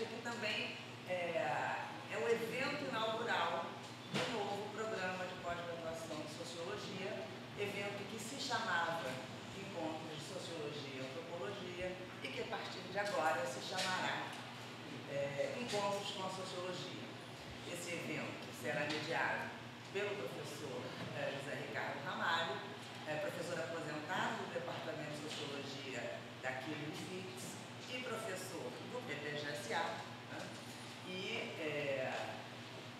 que também é o evento inaugural do novo programa de pós-graduação de Sociologia, evento que se chamava Encontros de Sociologia e Antropologia e que, a partir de agora, se chamará Encontros com a Sociologia. Esse evento será mediado pelo professor José Ricardo Ramalho, professor aposentado do Departamento de Sociologia daqui do IFIX e professor do PPGSA.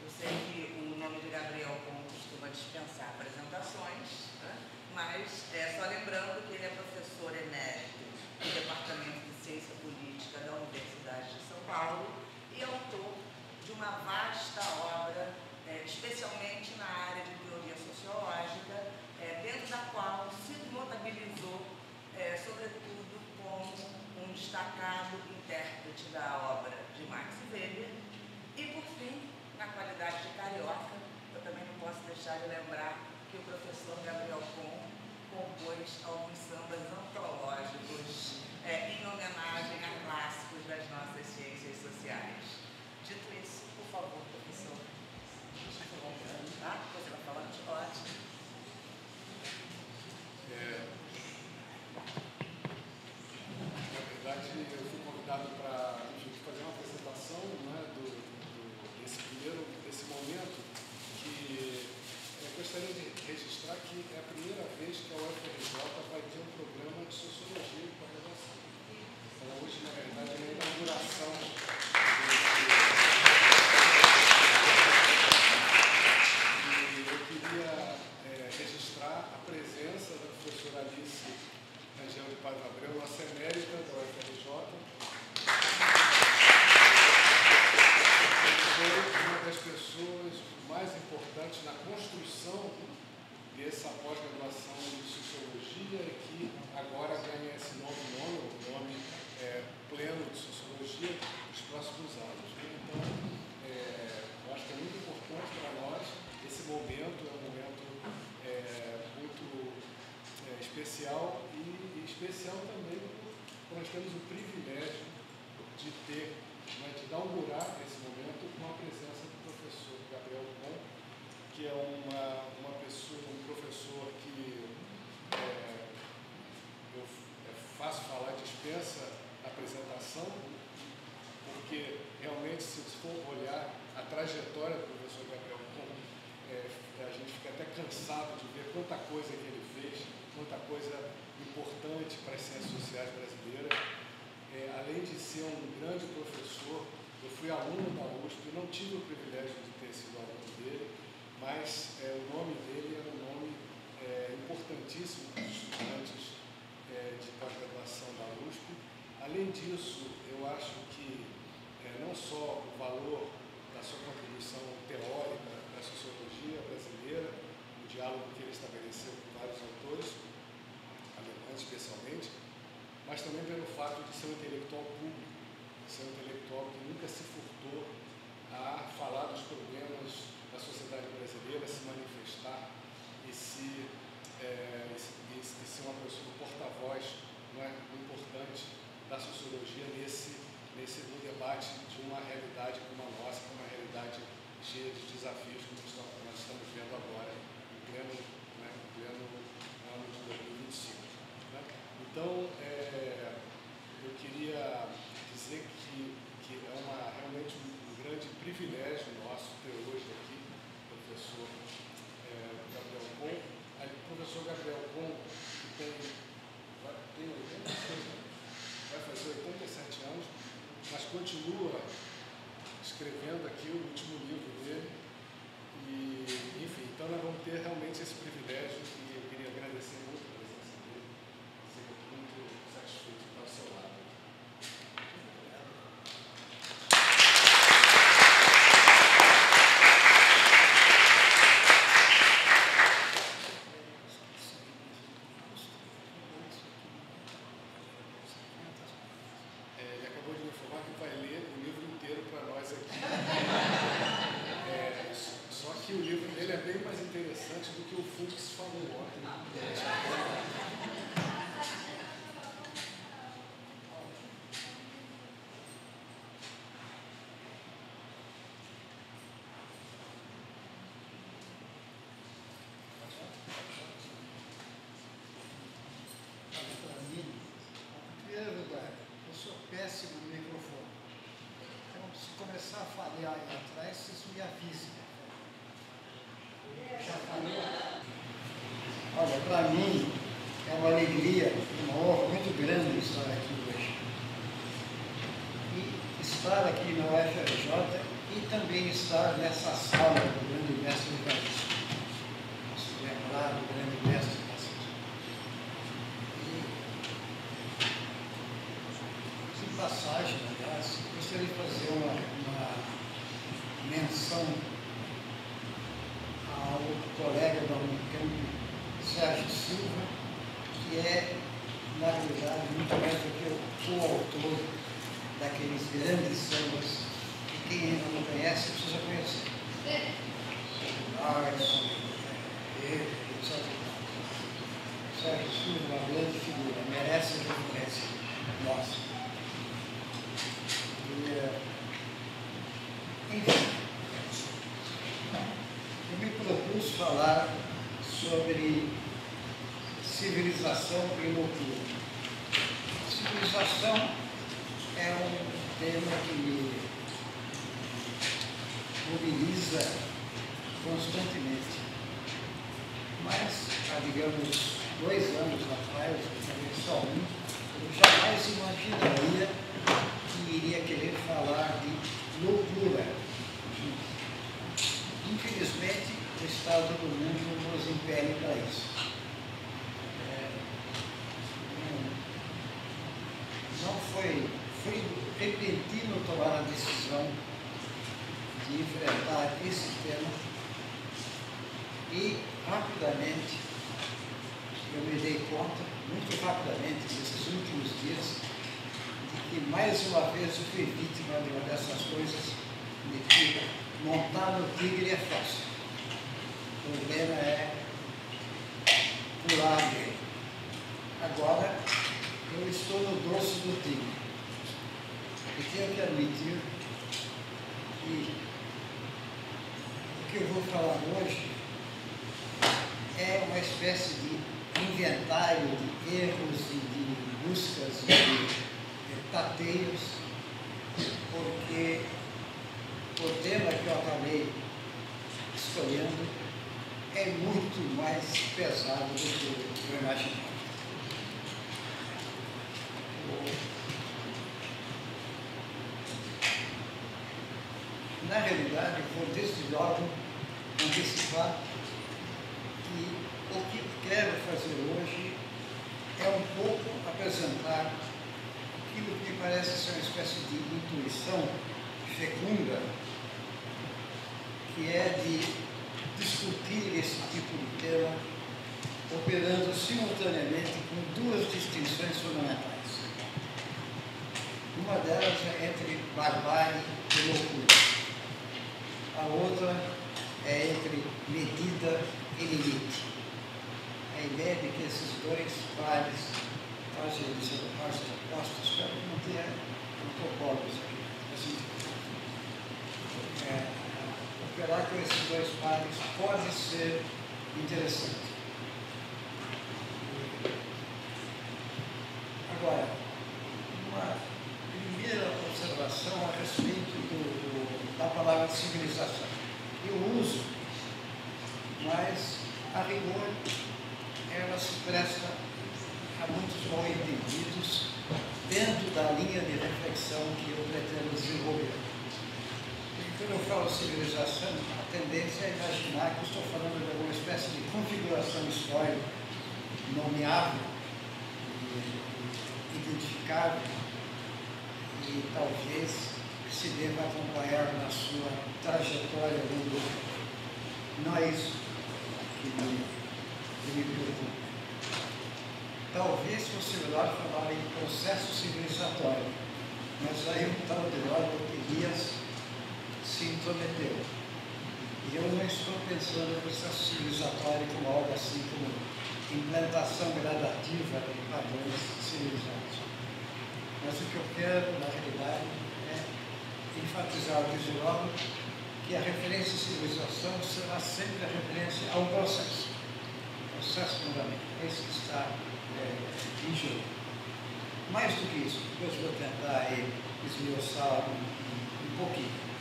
Eu sei que o nome de Gabriel Con costuma dispensar apresentações, mas só lembrando que ele é professor emérito do Departamento de Ciência Política da Universidade de São Paulo e autor de uma vasta obra, especialmente na área de teoria sociológica, dentro da qual se notabilizou, sobretudo, como um destacado intérprete da obra de Max Weber. E, por fim, na qualidade de carioca, eu também não posso deixar de lembrar que o professor Gabriel Con compôs alguns sambas antológicos em homenagem a clássicos das nossas ciências sociais. Dito isso, por favor, professor. Tá? Você vai falar de ótimo. Na verdade, eu fui convidado para fazer uma apresentação, né, desse momento, que eu gostaria de registrar que é a primeira vez que a UFRJ vai ter um programa de sociologia e pós-graduação. Então, hoje, na verdade, é a inauguração e eu queria registrar a presença da professora Alice Rangel de Padre Abreu, nossa emérita da UFRJ. Foi uma das pessoas mais importantes na construção dessa pós-graduação de Sociologia e que agora ganha esse novo nome, o nome pleno de Sociologia, nos próximos anos. Então, eu acho que é muito importante para nós esse momento, é um momento muito especial e especial também porque nós temos o privilégio de ter, de inaugurar esse momento com a presença do professor Gabriel Con, que é uma pessoa, um professor que eu faço falar, dispensa a apresentação, porque realmente, se for olhar a trajetória do professor Gabriel Con, a gente fica até cansado de ver quanta coisa que ele fez, quanta coisa importante para as ciências sociais brasileiras. Além de ser um grande professor, eu fui aluno da USP, não tive o privilégio de ter sido aluno dele, mas o nome dele era um nome importantíssimo para os estudantes de pós-graduação da USP. Além disso, eu acho que não só o valor da sua contribuição teórica para a sociologia brasileira, o diálogo que ele estabeleceu com vários autores, alemães especialmente, mas também pelo fato de ser um intelectual público, ser um intelectual que nunca se furtou a falar dos problemas da sociedade brasileira, se manifestar e ser uma pessoa porta-voz, importante da sociologia no debate de uma realidade como a nossa, que é uma realidade cheia de desafios que nós estamos vendo agora, em pleno ano de 2025. Então, eu queria dizer que é realmente um grande privilégio nosso ter hoje aqui o professor Gabriel Con. O professor Gabriel Con, que tem 86 anos, vai fazer 87 anos, mas continua escrevendo aqui o último livro dele. E, enfim, então nós vamos ter realmente esse privilégio e eu queria agradecer muito a presença dele, dizer que eu estou muito satisfeito de estar ao seu lado. Ele acabou de me informar que vai ler o livro inteiro para nós aqui. Só que o livro dele é bem mais interessante do que o Fux falou ontem. começar a falhar aí atrás, vocês me avisem. Já falhou? Olha, para mim é uma alegria, uma honra muito grande estar aqui hoje. E estar aqui na UFRJ e também estar nessa sala do grande mestre Evaristo. Se lembrar do grande mestre Evaristo. E, de passagem, aliás, gostaria de fazer uma menção ao colega da Unicamp, Sérgio Silva, que é, na verdade, muito mais do que o autor daqueles grandes sambas que quem ainda não conhece precisa conhecer. Larson, etc. Sérgio Silva é uma grande figura, merece a referência nossa. Enfim, eu me propus falar sobre civilização e loucura. Civilização é um tema que me mobiliza constantemente. Mas, há, digamos, 2 anos atrás, talvez só um, eu jamais imaginaria que iria querer falar de loucura. Infelizmente, o estado do mundo nos impele para isso. Não foi repentino tomar a decisão de enfrentar esse tema e, rapidamente, eu me dei conta, muito rapidamente, nesses últimos dias, de que, mais uma vez, eu fui vítima de uma dessas coisas de que montar no tigre é fácil. O problema é pular dele. Agora, eu estou no dorso do tigre. E tenho que admitir que o que eu vou falar hoje é uma espécie de inventário de erros e de buscas e de tateios, porque o tema que eu acabei escolhendo é muito mais pesado do que eu imaginava. Na realidade, eu vou desde logo antecipar que o que quero fazer hoje é um pouco apresentar aquilo que me parece ser uma espécie de intuição fecunda, que é de discutir esse tipo de tema operando simultaneamente com 2 distinções fundamentais. Uma delas é entre barbárie e loucura. A outra é entre medida e limite. A ideia de que esses 2 pares fazem partes opostas, espero que não tenha protocólios aqui. Assim, operar com esses 2 pares pode ser interessante. Agora, uma primeira observação a respeito da palavra civilização. Eu uso, mas, a rigor, ela se presta a muitos mal-entendidos dentro da linha de reflexão que eu pretendo desenvolver. Quando eu falo civilização, a tendência é imaginar que estou falando de alguma espécie de configuração histórica nomeável, identificável e talvez se deva acompanhar na sua trajetória ao longo do tempo. Não é isso que me preocupa. Talvez fosse melhor falar em processo civilizatório, mas aí um tal de Elias se intrometeu. E eu não estou pensando no processo civilizatório como algo assim como implantação gradativa de padrões civilizados. Mas o que eu quero, na realidade, é enfatizar desde logo que a referência à civilização será sempre a referência a um processo. Processo fundamental. Esse que está em jogo. Mais do que isso, depois vou tentar esmiuçar um pouquinho.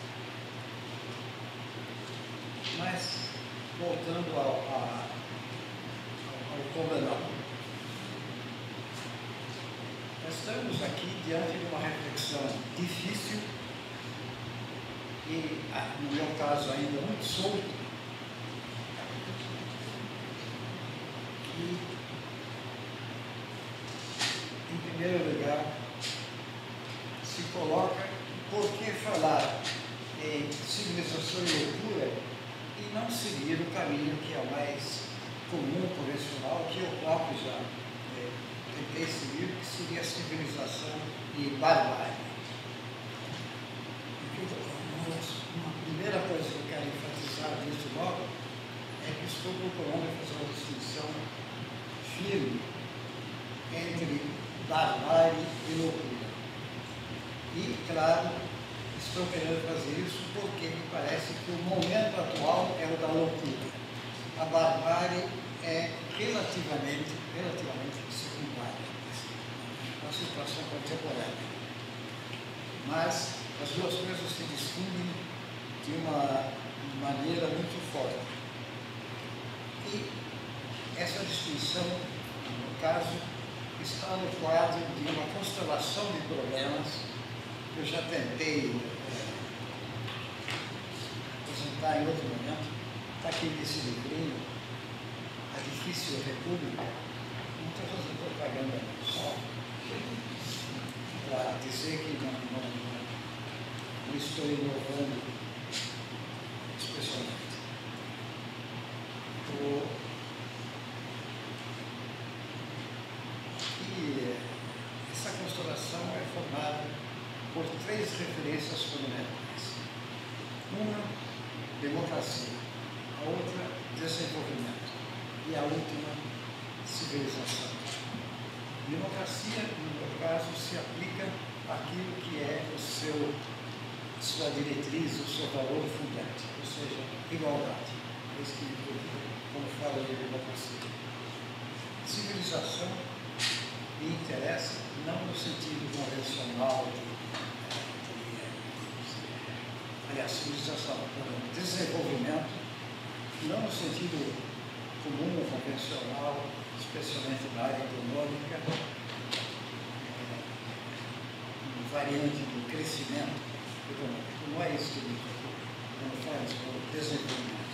Mas, voltando ao Cobanal, nós estamos aqui diante de uma reflexão difícil e, no meu caso, ainda muito solto, que, em primeiro lugar, se coloca por que falar em civilização e loucura e não seguir o caminho que é o mais comum, convencional, que eu próprio já tentei seguir, que seria a civilização e barbárie. Uma primeira coisa que eu quero enfatizar desde logo é que estou procurando fazer uma distinção firme entre barbárie e loucura. E, claro, estou querendo fazer isso porque me parece que o momento atual é o da loucura. A barbárie é relativamente secundária, uma situação contemporânea. Mas as duas coisas se distinguem de uma maneira muito forte. E essa distinção, no caso, está no quadro de uma constelação de problemas que eu já tentei apresentar em outro momento. Está aqui nesse livrinho, A Difícil República. Não estou fazendo propaganda só para dizer que não estou inovando especialmente. E essa constelação é formada por três referências fundamentais. Uma, democracia. A outra, desenvolvimento. E a última, civilização. Democracia, no meu caso, se aplica àquilo que é sua diretriz, o seu valor fundante, ou seja, igualdade. É isso que me preocupa quando falo de democracia. Civilização me interessa não no sentido convencional aliás, civilização, desenvolvimento, não no sentido comum ou convencional, especialmente na área econômica, variante do crescimento econômico. Não é isso que me preocupa quando falamos do desenvolvimento.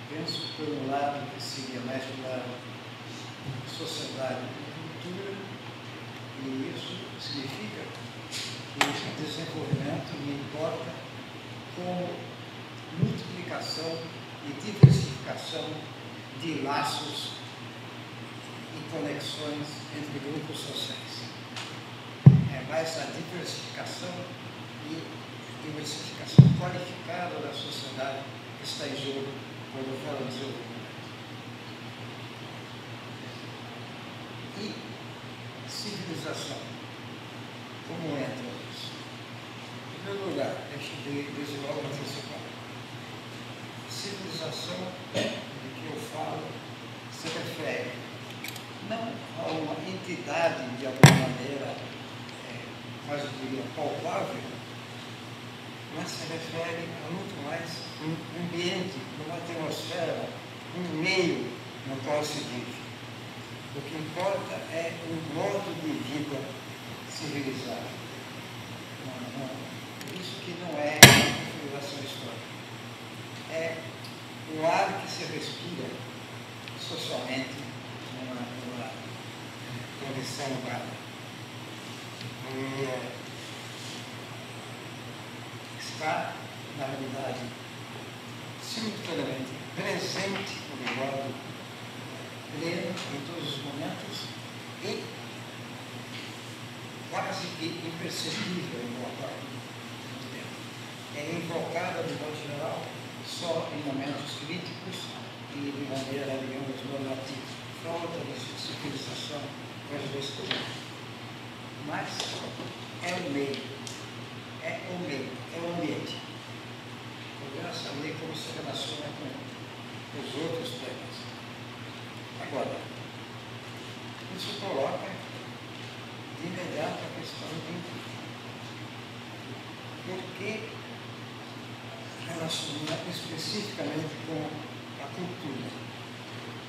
Penso, por um lado, que seria mais para sociedade e cultura, e isso significa que o desenvolvimento me importa como multiplicação e diversificação de laços e conexões entre grupos sociais. É mais a diversificação e diversificação qualificada da sociedade que está em jogo quando eu falo de desenvolvimento. E civilização. Como entra isso? Em primeiro lugar, desde logo antecipar. Civilização, de que eu falo, se refere não a uma entidade de alguma maneira, quase eu diria, palpável, mas se refere a muito mais um ambiente, uma atmosfera, um meio no qual se vive. O que importa é um modo de vida civilizado. Por isso que não é uma configuração histórica. É o ar que se respira socialmente numa condição humana. Está, na realidade, simultaneamente presente no modo pleno em todos os momentos e quase que imperceptível em boa parte do tempo. É invocada, de modo geral, só em momentos críticos e de maneira, digamos, normativa. Falta de civilização, coisa desse tipo. Mas é o meio, é o ambiente. Eu quero saber como se relaciona com os outros temas. Agora, isso coloca de imediato a questão de por que relaciona especificamente com a cultura.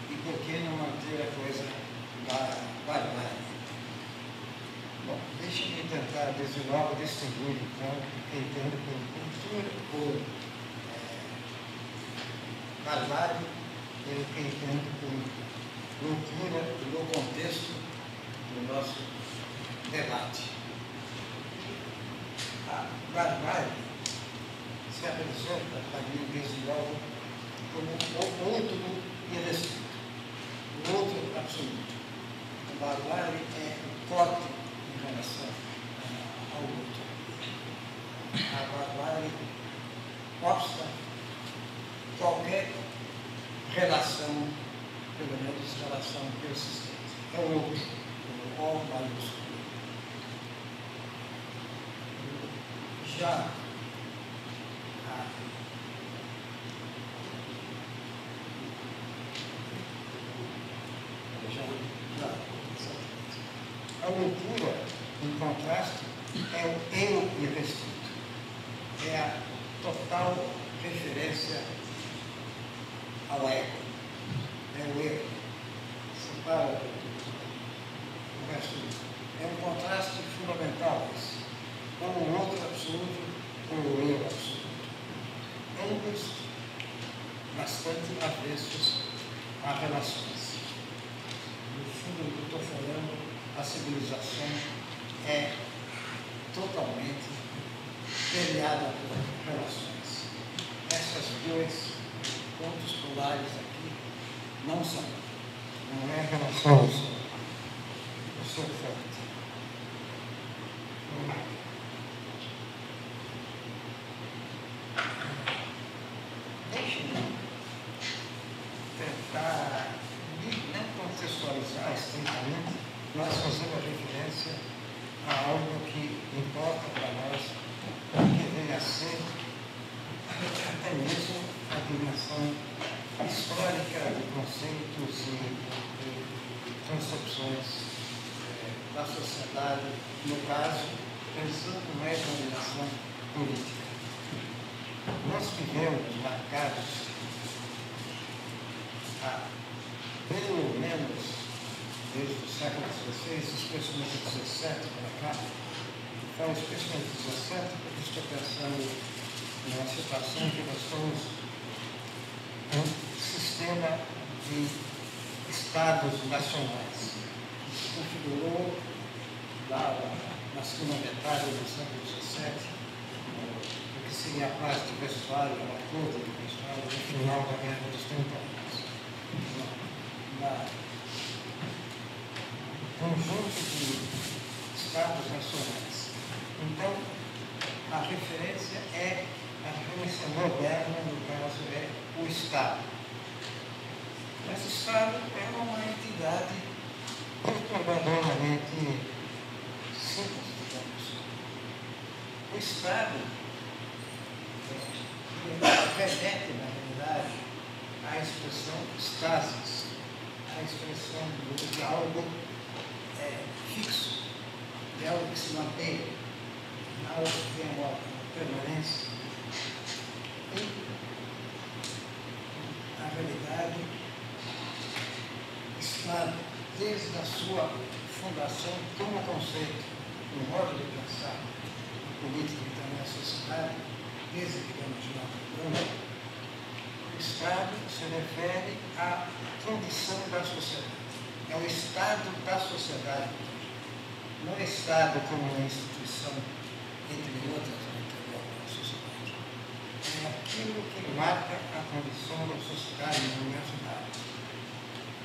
E por que não manter a coisa da barbárie? Bom, deixe-me tentar desde logo distinguir, então, o que entendo por cultura ou barbárie e o que entendo por loucura no contexto do nosso debate. A barbárie se apresenta para mim desde logo como o outro irrestrito, o outro absoluto. A barbárie é o corte em relação ao outro. A barbárie obsta qualquer relação, pelo menos relação persistente. É o outro, o O maiúsculo. Já a loucura, em contraste, é o eu irrestrito. É a total referência ao ego. É o eu. Separa o resto. É um contraste fundamental esse. Ou o outro absoluto, ou o eu absoluto. Ambos bastante avessos a relações. No fundo, do que estou falando, a civilização é totalmente permeada por relações. Essas dois pontos polares aqui não são. Não é relação ao seu forte. Deixe-me tentar não contextualizar estritamente, mas fazer uma referência a algo que importa para nós, que vem a ser até mesmo a dimensão histórica de conceitos e concepções da sociedade, no caso, pensando mais na dimensão política. Nós vivemos marcados há pelo menos desde o século XVI, especialmente XVII para cá. Então, especialmente XVII, porque estou pensando numa situação em que nós estamos um sistema de estados nacionais que se configurou lá na segunda metade do século XVII, o que seria a paz de Westfália, a Corte de Westfália, no final da Guerra dos 30 anos. Conjunto de estados nacionais. Então, a referência é a referência moderna, no caso, é o Estado. Mas o Estado é uma entidade perturbadoramente simples, digamos. O Estado remete, na realidade, à expressão stasis, à expressão de algo fixo, de algo que se mantém, algo que tem uma permanência. E, na realidade, está desde a sua fundação como conceito, no modo de pensar a política e também a sociedade, desde que vamos lá, o Estado se refere à condição da sociedade. É o estado da sociedade. Não é Estado como uma instituição, entre outras, no interior da sociedade. É aquilo que marca a condição da sociedade no imaginário.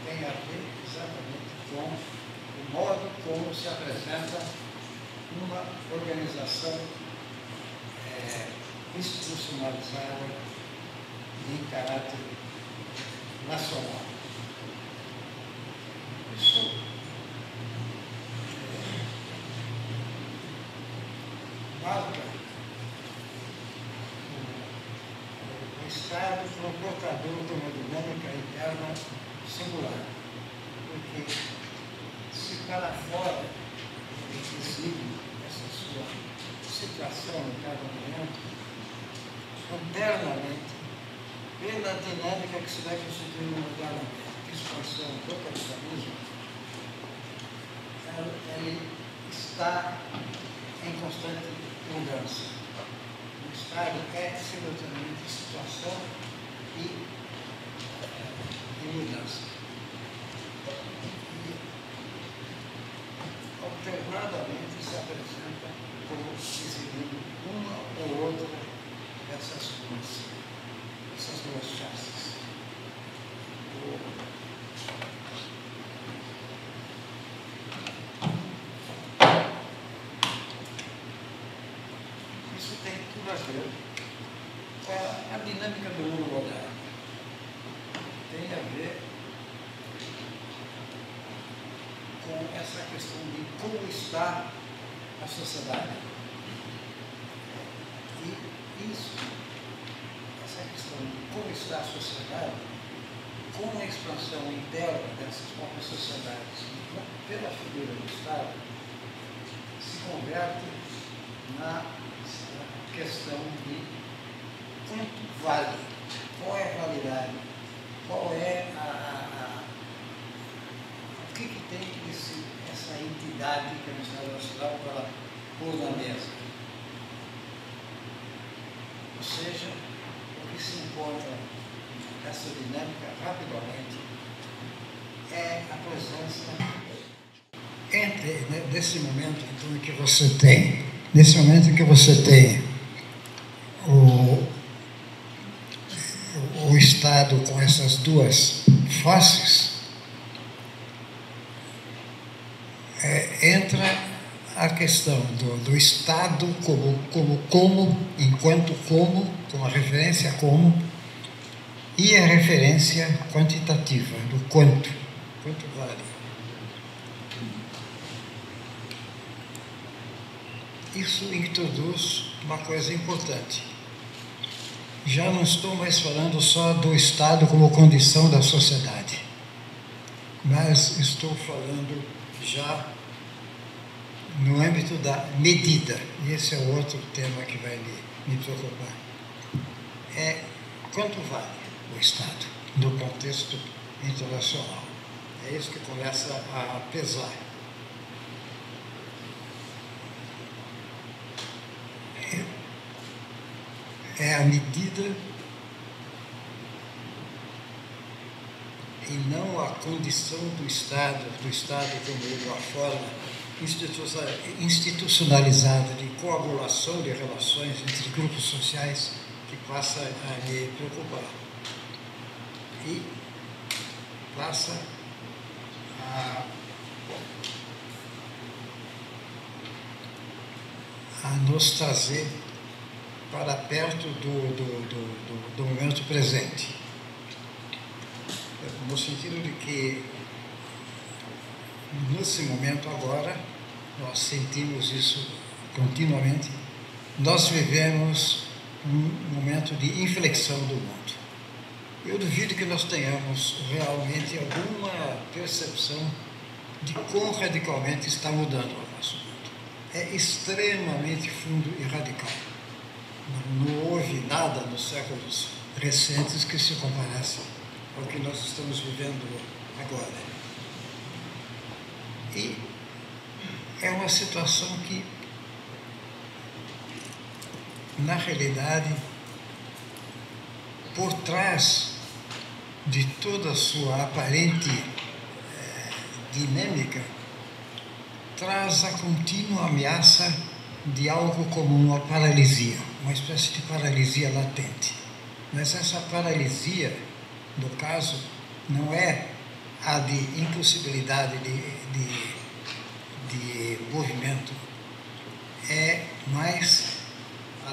Tem a ver exatamente com o modo como se apresenta uma organização institucionalizada em caráter nacional. Isso marca o Estado como portador de uma dinâmica interna singular, porque se para fora do equilíbrio dessa sua situação em cada momento, o internamente, pela dinâmica que se vai constituir no moderno expansão do capitalismo, ele está em constante mudança. O Estado é simultaneamente situação e mudança. E alternadamente se apresenta como exibindo uma ou outra dessas duas faces. Isso tem tudo a ver com a dinâmica do mundo moderno. Tem a ver com essa questão de como está a sociedade. E essa questão de como está a sociedade, com a expansão interna dessas próprias sociedades, pela figura do Estado, se converte na questão de quanto vale, qual é a validade, qual é o que tem essa entidade que é o Estado Nacional para pôr na mesa. Ou seja, o que se encontra nessa dinâmica rapidamente é a presença nesse momento então, que você tem, nesse momento em que você tem o Estado com essas duas faces, entra a questão do Estado enquanto com a referência como, e a referência quantitativa, do quanto vale. Isso introduz uma coisa importante. Já não estou mais falando só do Estado como condição da sociedade, mas estou falando já no âmbito da medida. E esse é o outro tema que vai me preocupar. Quanto vale o Estado no contexto internacional? É isso que começa a pesar. É a medida e não a condição do Estado como uma forma institucionalizada de coagulação de relações entre grupos sociais que passa a me preocupar. E passa a nos trazer para perto do momento presente. No sentido de que, nesse momento agora, nós sentimos isso continuamente, nós vivemos um momento de inflexão do mundo. Eu duvido que nós tenhamos realmente alguma percepção de quão radicalmente está mudando o nosso mundo. É extremamente fundo e radical. Não houve nada nos séculos recentes que se comparasse ao que nós estamos vivendo agora. E é uma situação que, na realidade, por trás de toda a sua aparente dinâmica, traz a contínua ameaça de algo como uma paralisia, uma espécie de paralisia latente. Mas essa paralisia, no caso, não é a de impossibilidade de movimento, é mais a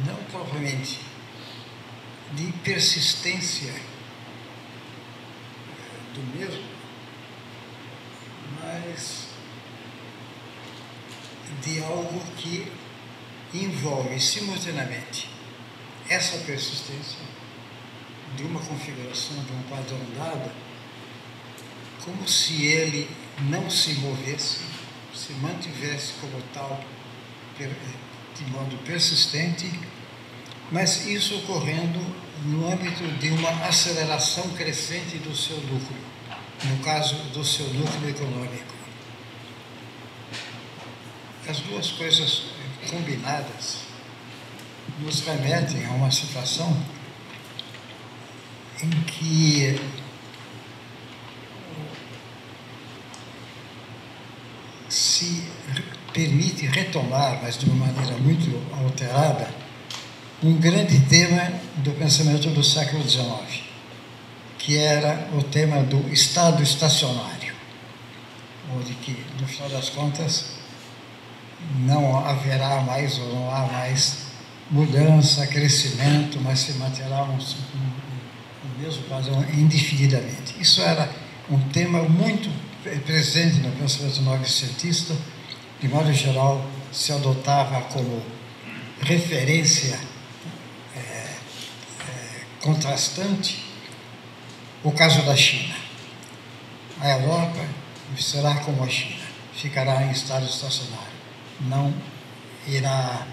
não propriamente de persistência do mesmo, mas de algo que envolve simultaneamente essa persistência de uma configuração, de um padrão dado, como se ele não se movesse, se mantivesse como tal, de modo persistente, mas isso ocorrendo no âmbito de uma aceleração crescente do seu núcleo, no caso do seu núcleo econômico. As duas coisas combinadas nos remetem a uma situação em que se permite retomar, mas de uma maneira muito alterada, um grande tema do pensamento do século XIX, que era o tema do Estado estacionário, onde que, no final das contas, não haverá mais ou não há mais mudança, crescimento, mas se manterá o mesmo padrão indefinidamente. Isso era um tema muito presente no pensamento novecentista. De modo geral, se adotava como referência contrastante o caso da China. A Europa será como a China, ficará em estado estacionário, não irá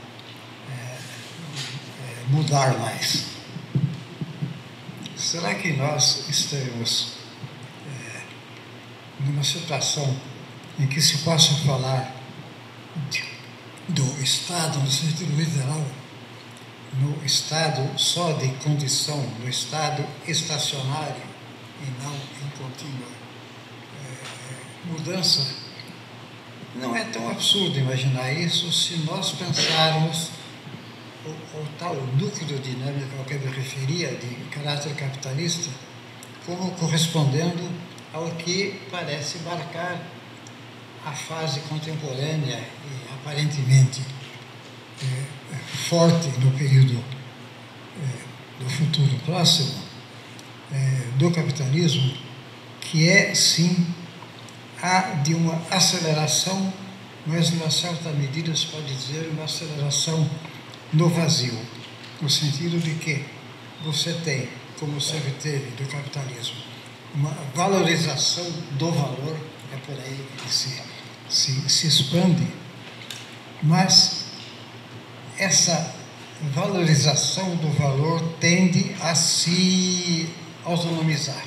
mudar mais. Será que nós estaremos numa situação em que se possa falar do Estado, no sentido literal, no estado só de condição, no estado estacionário e não em contínua mudança? Não é tão absurdo imaginar isso se nós pensarmos o tal núcleo dinâmico ao que eu me referia, de caráter capitalista, como correspondendo ao que parece marcar a fase contemporânea e aparentemente forte no período do futuro próximo do capitalismo, que é, sim, a de uma aceleração, mas, numa certa medida, se pode dizer, uma aceleração no vazio, no sentido de que você tem, como sempre teve do capitalismo, uma valorização do valor, é por aí que se expande, mas essa valorização do valor tende a se autonomizar,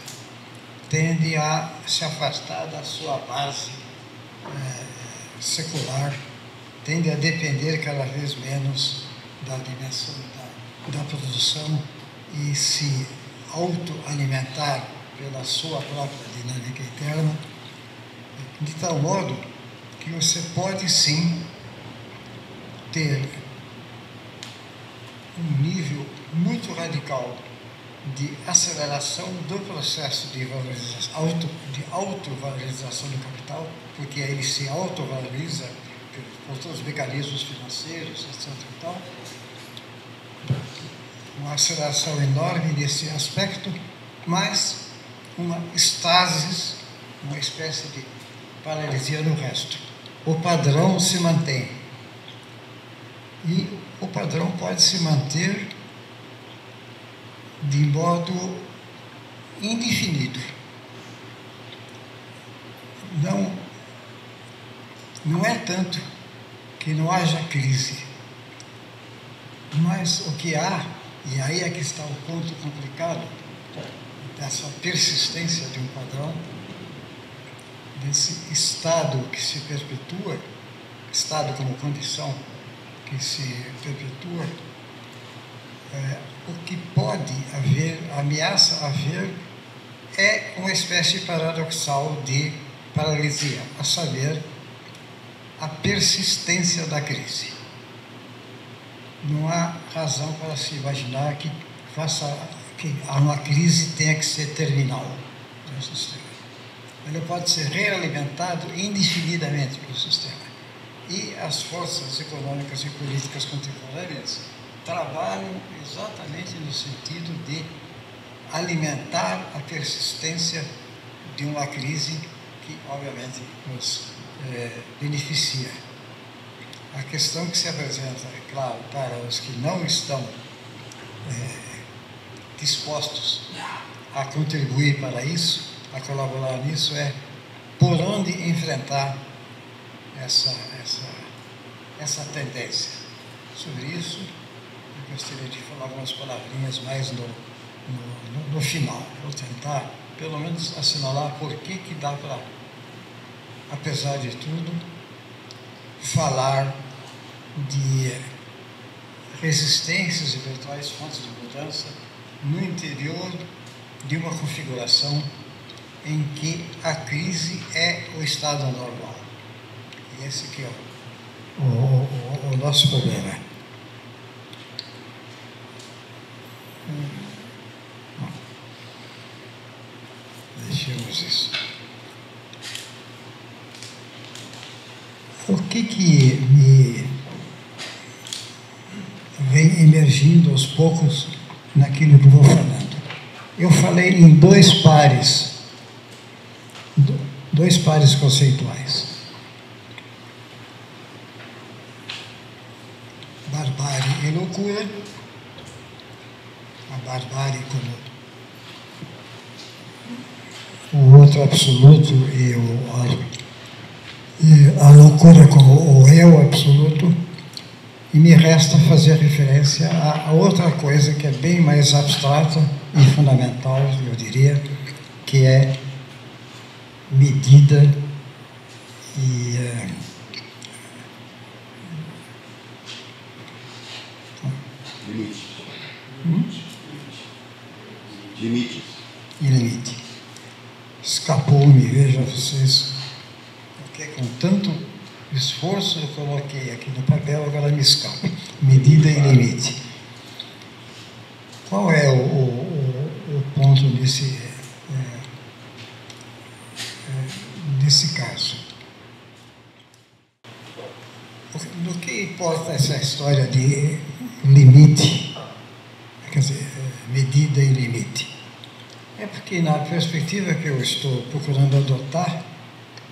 tende a se afastar da sua base secular, tende a depender cada vez menos da dimensão da produção e se autoalimentar pela sua própria dinâmica interna, de tal modo que você pode sim ter um nível muito radical de aceleração do processo de autovalorização do capital, porque ele se autovaloriza por todos os mecanismos financeiros, etc. E tal. Uma aceleração enorme nesse aspecto, mas uma estasis, uma espécie de paralisia no resto. O padrão se mantém. E o padrão pode se manter de modo indefinido. Não é tanto que não haja crise, mas o que há, e aí é que está o ponto complicado dessa persistência de um padrão, desse estado que se perpetua, estado como condição que se perpetua, o que pode haver, ameaça haver, é uma espécie paradoxal de paralisia, a saber, a persistência da crise. Não há razão para se imaginar que uma crise tenha que ser terminal no sistema. Ele pode ser realimentado indefinidamente pelo sistema. E as forças econômicas e políticas contemporâneas trabalham exatamente no sentido de alimentar a persistência de uma crise que, obviamente, nos beneficia. A questão que se apresenta, é claro, para os que não estão dispostos a contribuir para isso, a colaborar nisso, é por onde enfrentar essa tendência. Sobre isso, eu gostaria de falar algumas palavrinhas mais no final. Vou tentar, pelo menos, assinalar por que dá para, apesar de tudo, falar de resistências e eventuais fontes de mudança no interior de uma configuração em que a crise é o estado normal. E esse que é o nosso problema. Deixemos isso. O que me vem emergindo aos poucos naquilo que vou falando? Eu falei em dois pares conceituais. Barbárie e loucura. A barbárie como o outro absoluto e a loucura como o eu absoluto. E me resta fazer referência a outra coisa que é bem mais abstrata e fundamental, eu diria, que é medida e limite. Limites. E limite. Escapou-me, veja vocês, porque com tanto esforço eu coloquei aqui no papel, agora me escapa. Medida e limite. Qual é o ponto nesse caso? No que importa essa história de limite, quer dizer, medida e limite? É porque, na perspectiva que eu estou procurando adotar,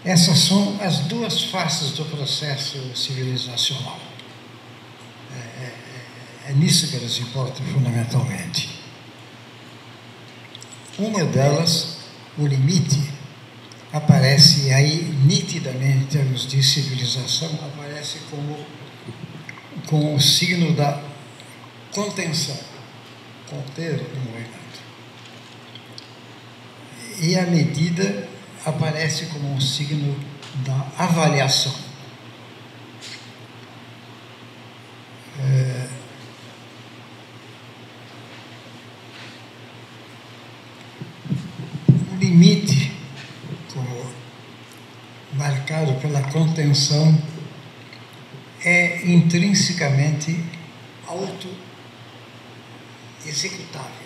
essas são as duas faces do processo civilizacional. É nisso que elas importam fundamentalmente. Uma delas, o limite, aparece aí nitidamente em termos de civilização, aparece com o signo da contenção, conter o movimento. E a medida aparece como um signo da avaliação. O limite, como marcado pela contenção, é intrinsecamente auto-executável.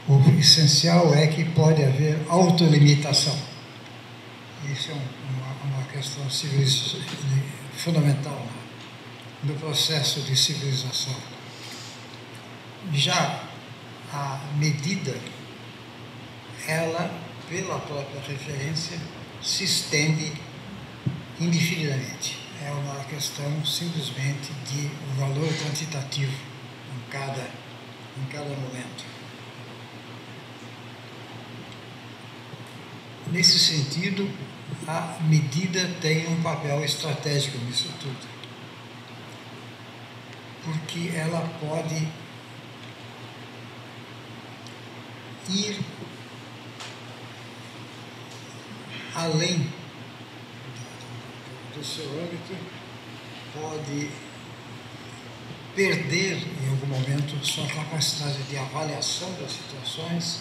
O essencial é que pode haver autolimitação. Isso é uma questão fundamental no processo de civilização. Já a medida, ela, pela própria referência, se estende indefinidamente. É uma questão simplesmente de valor quantitativo em cada momento. Nesse sentido, a medida tem um papel estratégico nisso tudo, porque ela pode ir além do seu âmbito, pode perder em algum momento sua capacidade de avaliação das situações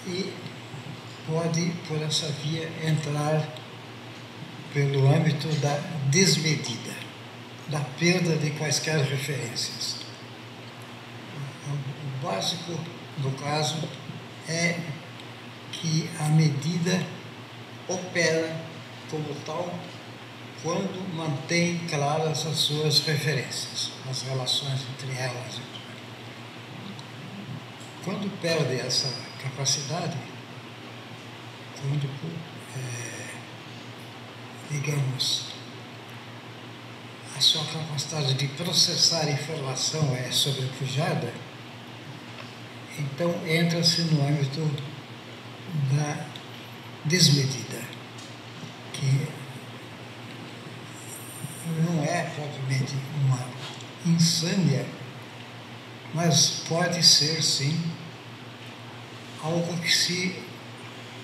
e pode, por essa via, entrar pelo âmbito da desmedida, da perda de quaisquer referências. O básico do caso é que a medida opera como tal quando mantém claras as suas referências, as relações entre elas. Quando perde essa capacidade, quando, digamos, a sua capacidade de processar informação é sobrepujada, então entra-se no âmbito da desmedida, que não é propriamente uma insânia, mas pode ser, sim, algo que se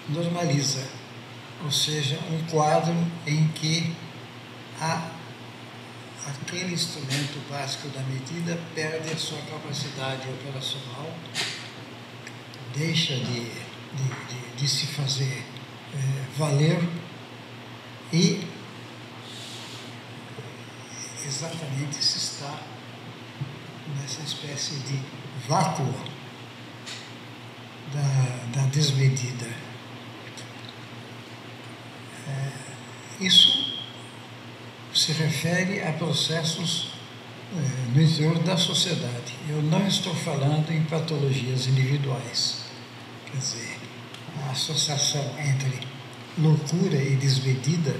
normaliza, ou seja, um quadro em que aquele instrumento básico da medida perde a sua capacidade operacional, deixa de se fazer valer e exatamente se está nessa espécie de vácuo da desmedida. Isso se refere a processos no interior da sociedade. Eu não estou falando em patologias individuais. Quer dizer, a associação entre loucura e desmedida,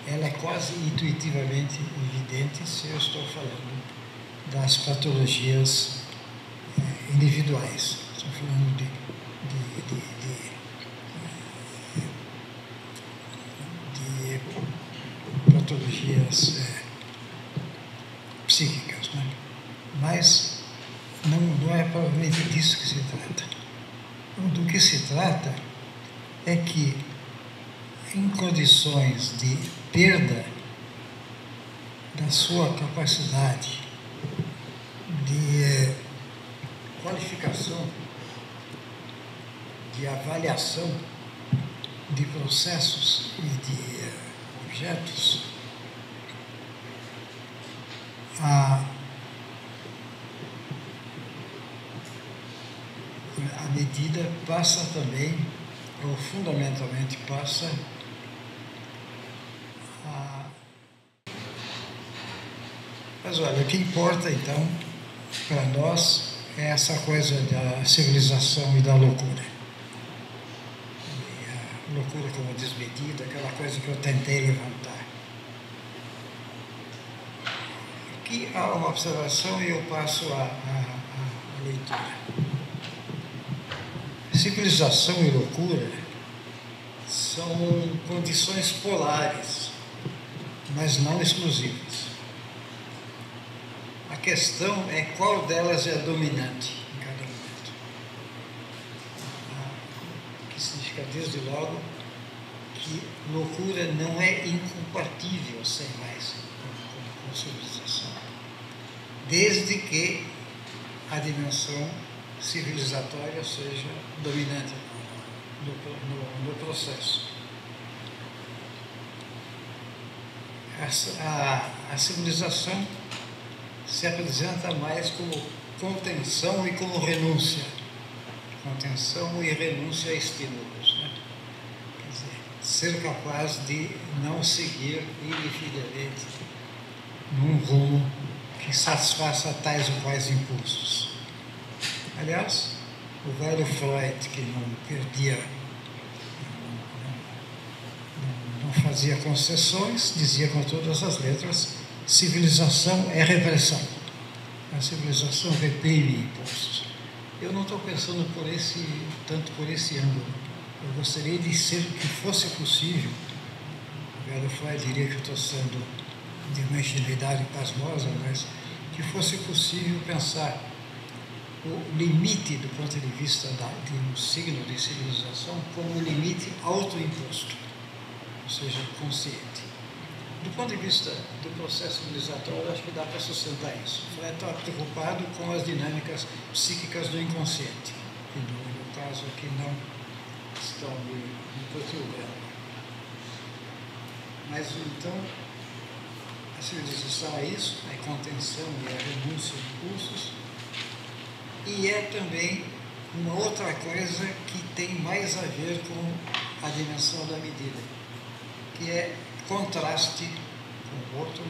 ela é quase intuitivamente evidente se eu estou falando das patologias individuais. Estou falando de patologias psíquicas, né? Mas não é provavelmente disso que se trata. Do que se trata é que, em condições de perda da sua capacidade de qualificação, de avaliação de processos e de objetos, a medida passa também, ou fundamentalmente passa, Mas olha, o que importa então para nós é essa coisa da civilização e da loucura. E a loucura como desmedida, aquela coisa que eu tentei levantar. Aqui há uma observação e eu passo a leitura. Civilização e loucura são condições polares, mas não exclusivas. A questão é qual delas é a dominante em cada momento. Que significa, desde logo, que loucura não é incompatível sem mais com civilização, desde que a dimensão civilizatória seja dominante no processo. A civilização se apresenta mais como contenção e como renúncia. Contenção e renúncia a estímulos. Né? Quer dizer, ser capaz de não seguir indefinidamente num rumo que satisfaça tais ou quais impulsos. Aliás, o velho Freud, que não perdia, não fazia concessões, dizia com todas as letras: civilização é repressão. A civilização reprime impulsos. Eu não estou pensando tanto por esse ângulo. Eu gostaria de ser que fosse possível. O velho Freud diria que eu estou sendo de uma ingenuidade pasmosa, mas que fosse possível pensar o limite do ponto de vista de um signo de civilização como um limite autoimposto, ou seja, consciente. Do ponto de vista do processo civilizatório, acho que dá para sustentar isso. Freud está preocupado com as dinâmicas psíquicas do inconsciente, que no caso aqui não estão me perturbando. Mas então, a civilização é isso, é contenção e a renúncia de impulsos, e é também uma outra coisa que tem mais a ver com a dimensão da medida, que é contraste com o outro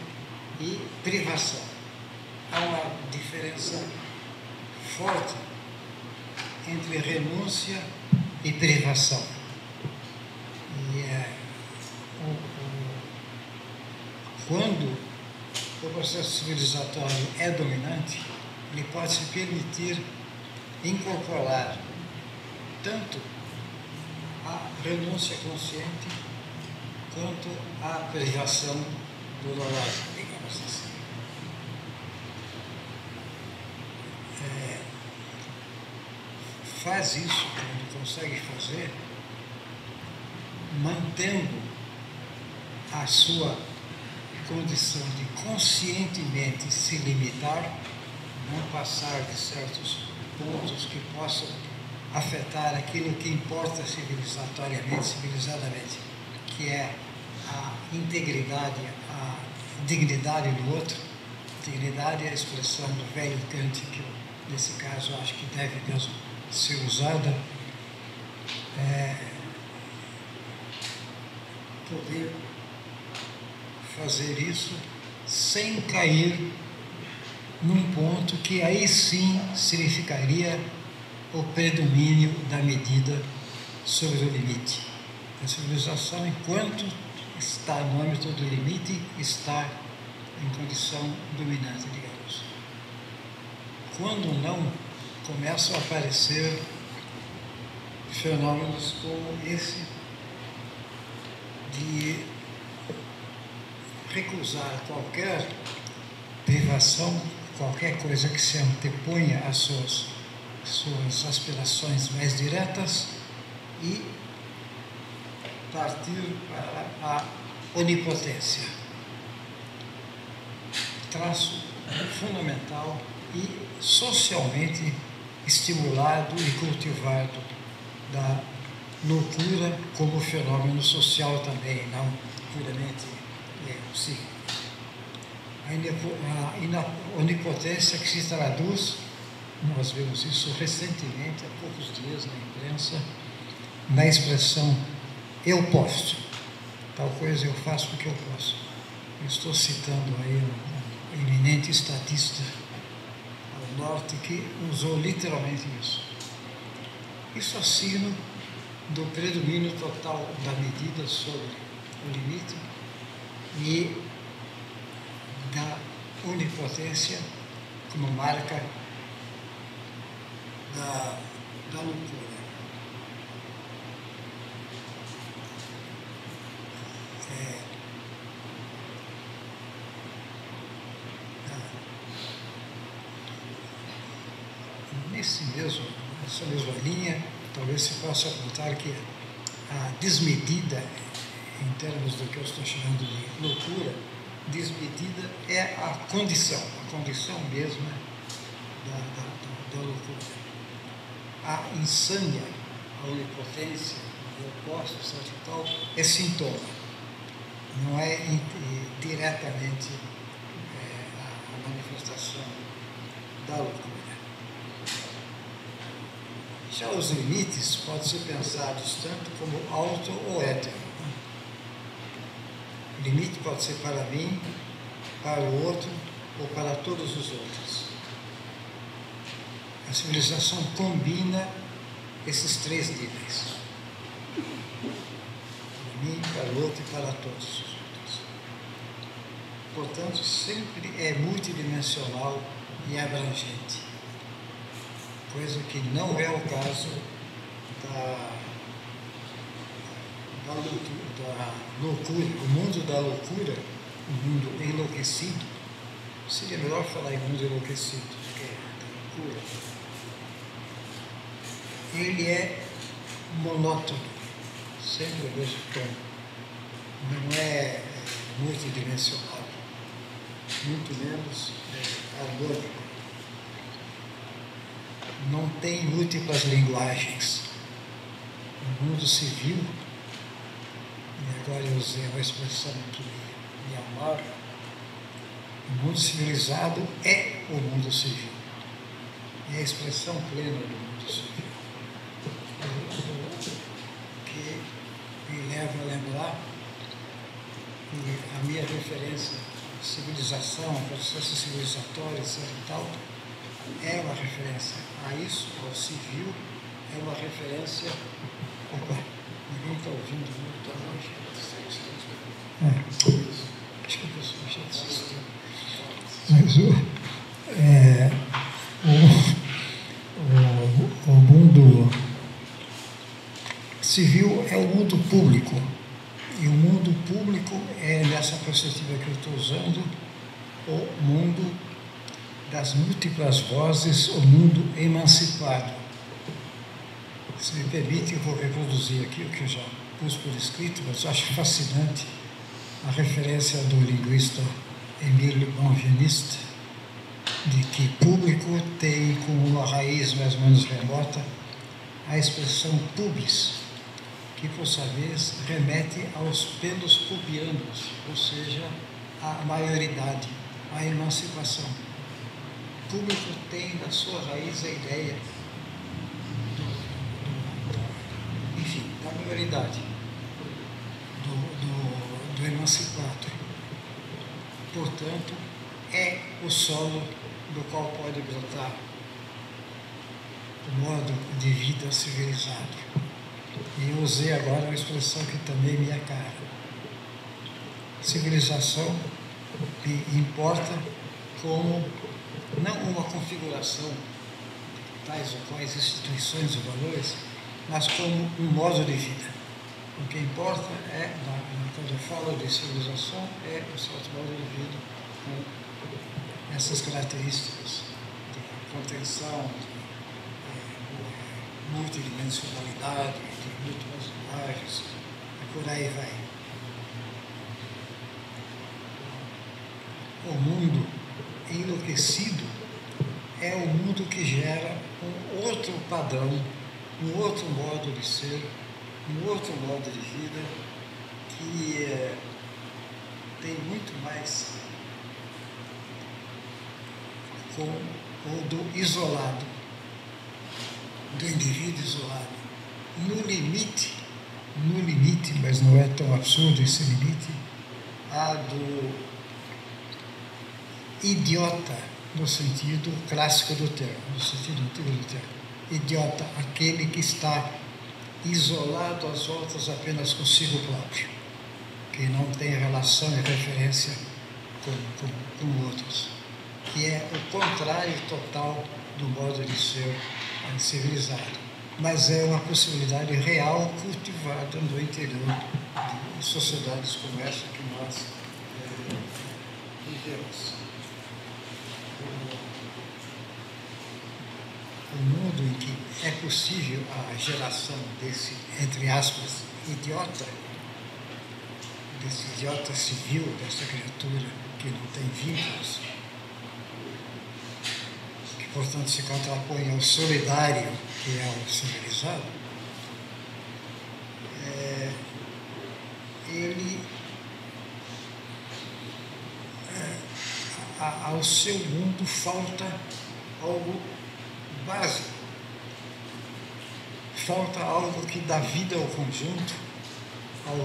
e privação. Há uma diferença forte entre renúncia e privação. E quando o processo civilizatório é dominante, ele pode se permitir incorporar tanto a renúncia consciente quanto a privação dolorosa, digamos assim. Faz isso quando consegue fazer, mantendo a sua condição de conscientemente se limitar, não passar de certos pontos que possam afetar aquilo que importa civilizadamente, que é a integridade, a dignidade do outro. Dignidade é a expressão do velho Kant, que eu, nesse caso, acho que deve mesmo ser usada. Poder fazer isso sem cair num ponto que aí sim significaria o predomínio da medida sobre o limite. A civilização, enquanto está no âmbito do limite, está em condição dominante, digamos. Quando não, começam a aparecer fenômenos como esse de recusar qualquer privação, qualquer coisa que se anteponha às suas aspirações mais diretas e partir para a onipotência. Traço fundamental e socialmente estimulado e cultivado da loucura como fenômeno social também, não puramente psíquico. A onipotência que se traduz, nós vimos isso recentemente, há poucos dias na imprensa, na expressão eu posso, tal coisa eu faço porque eu posso. Eu estou citando aí um eminente estatista ao norte que usou literalmente isso. Isso assino do predomínio total da medida sobre o limite e da onipotência como marca da loucura. Nessa mesma linha, talvez se possa apontar que a desmedida, em termos do que eu estou chamando de loucura, desmedida é a condição mesma da loucura. A insânia, a onipotência, o oposto, certo e tal, é sintoma, não é diretamente a manifestação da loucura. Já os limites podem ser pensados tanto como auto ou hétero. O limite pode ser para mim, para o outro ou para todos os outros. A civilização combina esses três níveis. Para mim, para o outro e para todos os outros. Portanto, sempre é multidimensional e abrangente. Coisa que não é o caso da loucura, o mundo da loucura, o mundo enlouquecido. Seria melhor falar em mundo enlouquecido do que da loucura. Ele é monótono, sempre o mesmo tom. Não é multidimensional, muito menos harmônico. Não tem múltiplas linguagens. O mundo civil, e agora eu usei uma expressão que me amarra, o mundo civilizado é o mundo civil. É a expressão plena do mundo civil. Que me leva a lembrar que a minha referência à civilização, a processos civilizatórios e tal, é uma referência a isso, ao civil, é uma referência. Opa, ninguém está ouvindo muito hoje. Acho que a pessoa já desistiu. Mas Civil é o mundo público. E o mundo público é, nessa perspectiva que eu estou usando, o mundo das múltiplas vozes, o mundo emancipado. Se me permite, eu vou reproduzir aqui o que eu já pus por escrito, mas eu acho fascinante a referência do linguista Émile Benveniste, de que público tem como uma raiz mais ou menos remota a expressão pubis, que por sua vez remete aos pelos pubianos, ou seja, à maioridade, à emancipação. Público tem na sua raiz a ideia da maioridade, do emancipado. Portanto, é o solo do qual pode brotar o modo de vida civilizado. E eu usei agora uma expressão que também me é cara. Civilização que importa como não uma configuração de tais ou quais instituições e valores, mas como um modo de vida. O que importa é, quando eu falo de civilização, é o certo modo de vida com essas características de contenção, de multidimensionalidade, de múltiplas linguagens, e por aí vai. O mundo enlouquecido é o mundo que gera um outro padrão, um outro modo de ser, um outro modo de vida que tem muito mais com o do isolado, do indivíduo isolado. No limite, mas não é tão absurdo esse limite, há do idiota, no sentido clássico do termo, no sentido antigo do termo. Idiota, aquele que está isolado às voltas apenas consigo próprio, que não tem relação e referência com outros, que é o contrário total do modo de ser civilizado, mas é uma possibilidade real cultivada no interior de sociedades como essa que nós vivemos. O mundo em que é possível a geração desse, entre aspas, idiota, desse idiota civil, dessa criatura que não tem vínculos, que, portanto, se contrapõe ao solidário, que é o civilizado, ao seu mundo falta algo básico. Falta algo que dá vida ao conjunto, ao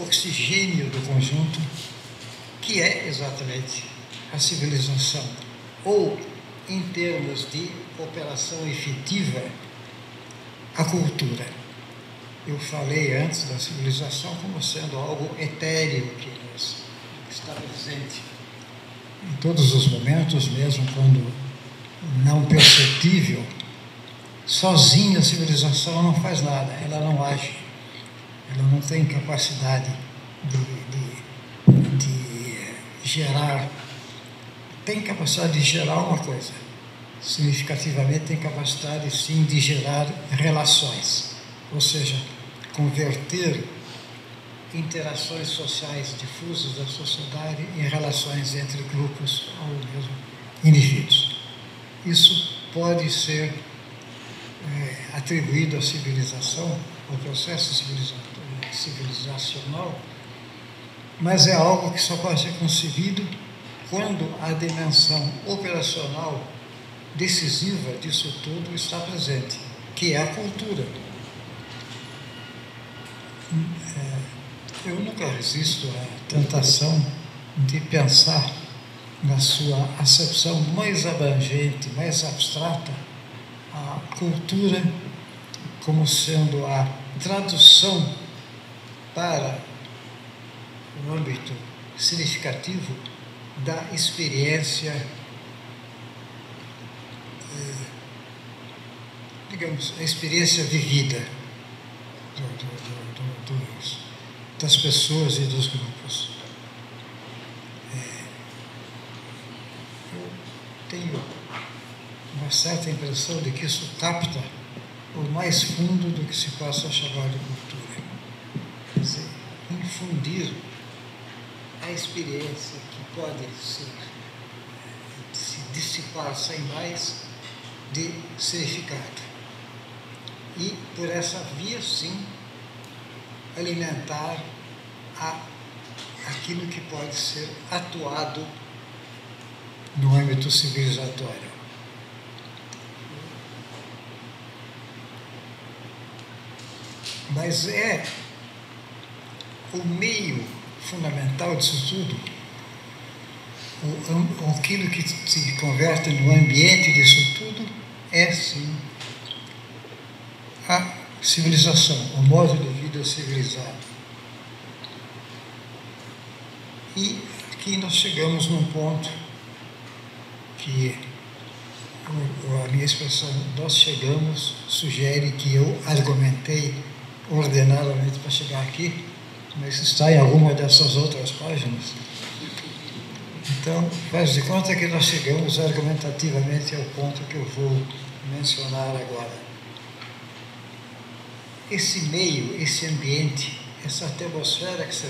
oxigênio do conjunto, que é exatamente a civilização. Ou, em termos de operação efetiva, a cultura. Eu falei antes da civilização como sendo algo etéreo que está presente em todos os momentos, mesmo quando não perceptível. Sozinha a civilização não faz nada, ela não age, ela não tem capacidade de gerar, tem capacidade de gerar uma coisa, significativamente tem capacidade sim de gerar relações, ou seja, converter interações sociais difusas da sociedade em relações entre grupos ou mesmo indivíduos. Isso pode ser atribuído à civilização, ao processo civilizacional, mas é algo que só pode ser concebido quando a dimensão operacional decisiva disso tudo está presente, que é a cultura. Eu nunca resisto à tentação de pensar na sua acepção mais abrangente, mais abstrata, a cultura como sendo a tradução para o âmbito significativo da experiência, digamos, a experiência vivida. das pessoas e dos grupos. Eu tenho uma certa impressão de que isso capta o mais fundo do que se possa chamar de cultura. Quer dizer, infundir a experiência que pode se dissipar sem mais de significado. E, por essa via, sim, alimentar aquilo que pode ser atuado no âmbito civilizatório. Mas é o meio fundamental disso tudo, aquilo que se converte no ambiente disso tudo, é sim a civilização, o modo de vida civilizado. E aqui nós chegamos num ponto que a minha expressão "nós chegamos" sugere que eu argumentei ordenadamente para chegar aqui, mas está em alguma dessas outras páginas. Então, faz de conta que nós chegamos argumentativamente ao ponto que eu vou mencionar agora. Esse meio, esse ambiente, essa atmosfera que se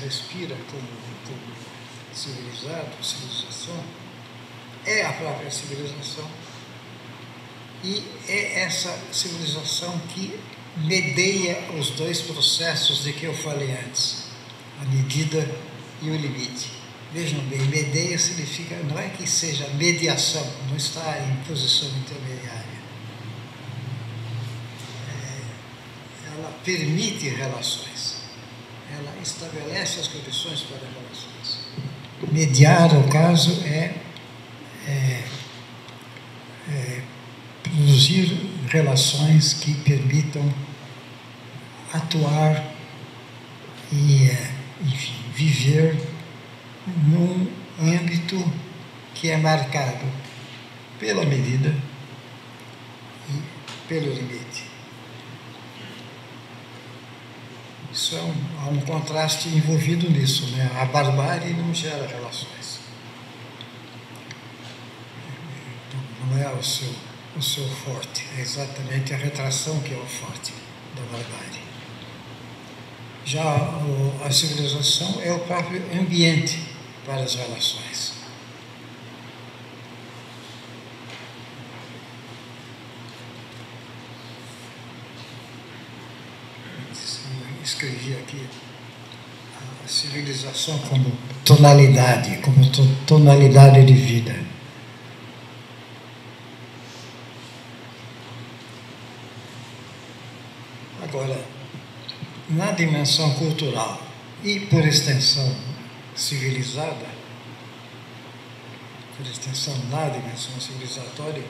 respira como civilização, é a própria civilização. E é essa civilização que medeia os dois processos de que eu falei antes, a medida e o limite. Vejam bem, medeia significa, não é que seja mediação, não está em posição intermediária. Ela permite relações, ela estabelece as condições para relações. Mediar, no caso, é produzir relações que permitam atuar e, enfim, viver num âmbito que é marcado pela medida e pelo limite. Isso há um contraste envolvido nisso, né? A barbárie não gera relações. Não é o seu forte, é exatamente a retração que é o forte da barbárie. Já a civilização é o próprio ambiente para as relações. Eu escrevi aqui a civilização como tonalidade, como tonalidade de vida. Agora, na dimensão cultural e, por extensão, civilizada, por extensão na dimensão civilizatória,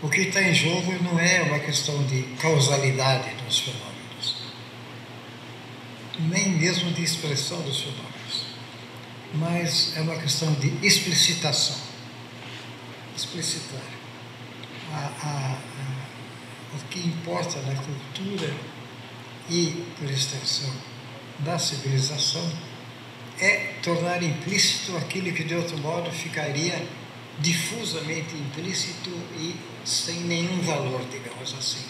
o que está em jogo não é uma questão de causalidade dos fenômenos, nem mesmo de expressão dos fenômenos, mas é uma questão de explicitação. Explicitar. O que importa na cultura e, por extensão, da civilização é tornar implícito aquilo que, de outro modo, ficaria difusamente implícito e sem nenhum valor, digamos assim.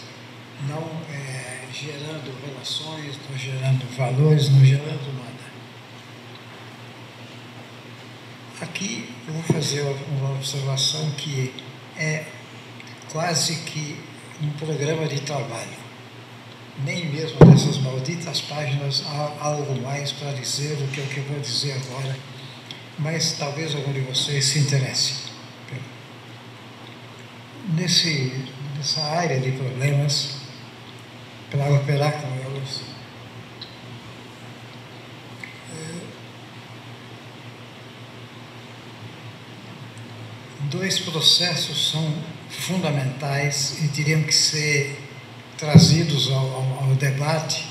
Não gerando relações, não gerando valores, não gerando nada. Aqui eu vou fazer uma observação que é quase que um programa de trabalho. Nem mesmo nessas malditas páginas há algo mais para dizer do que o que eu vou dizer agora, mas talvez algum de vocês se interesse. Nessa área de problemas, para operar com elas, dois processos são fundamentais e teriam que ser trazidos ao debate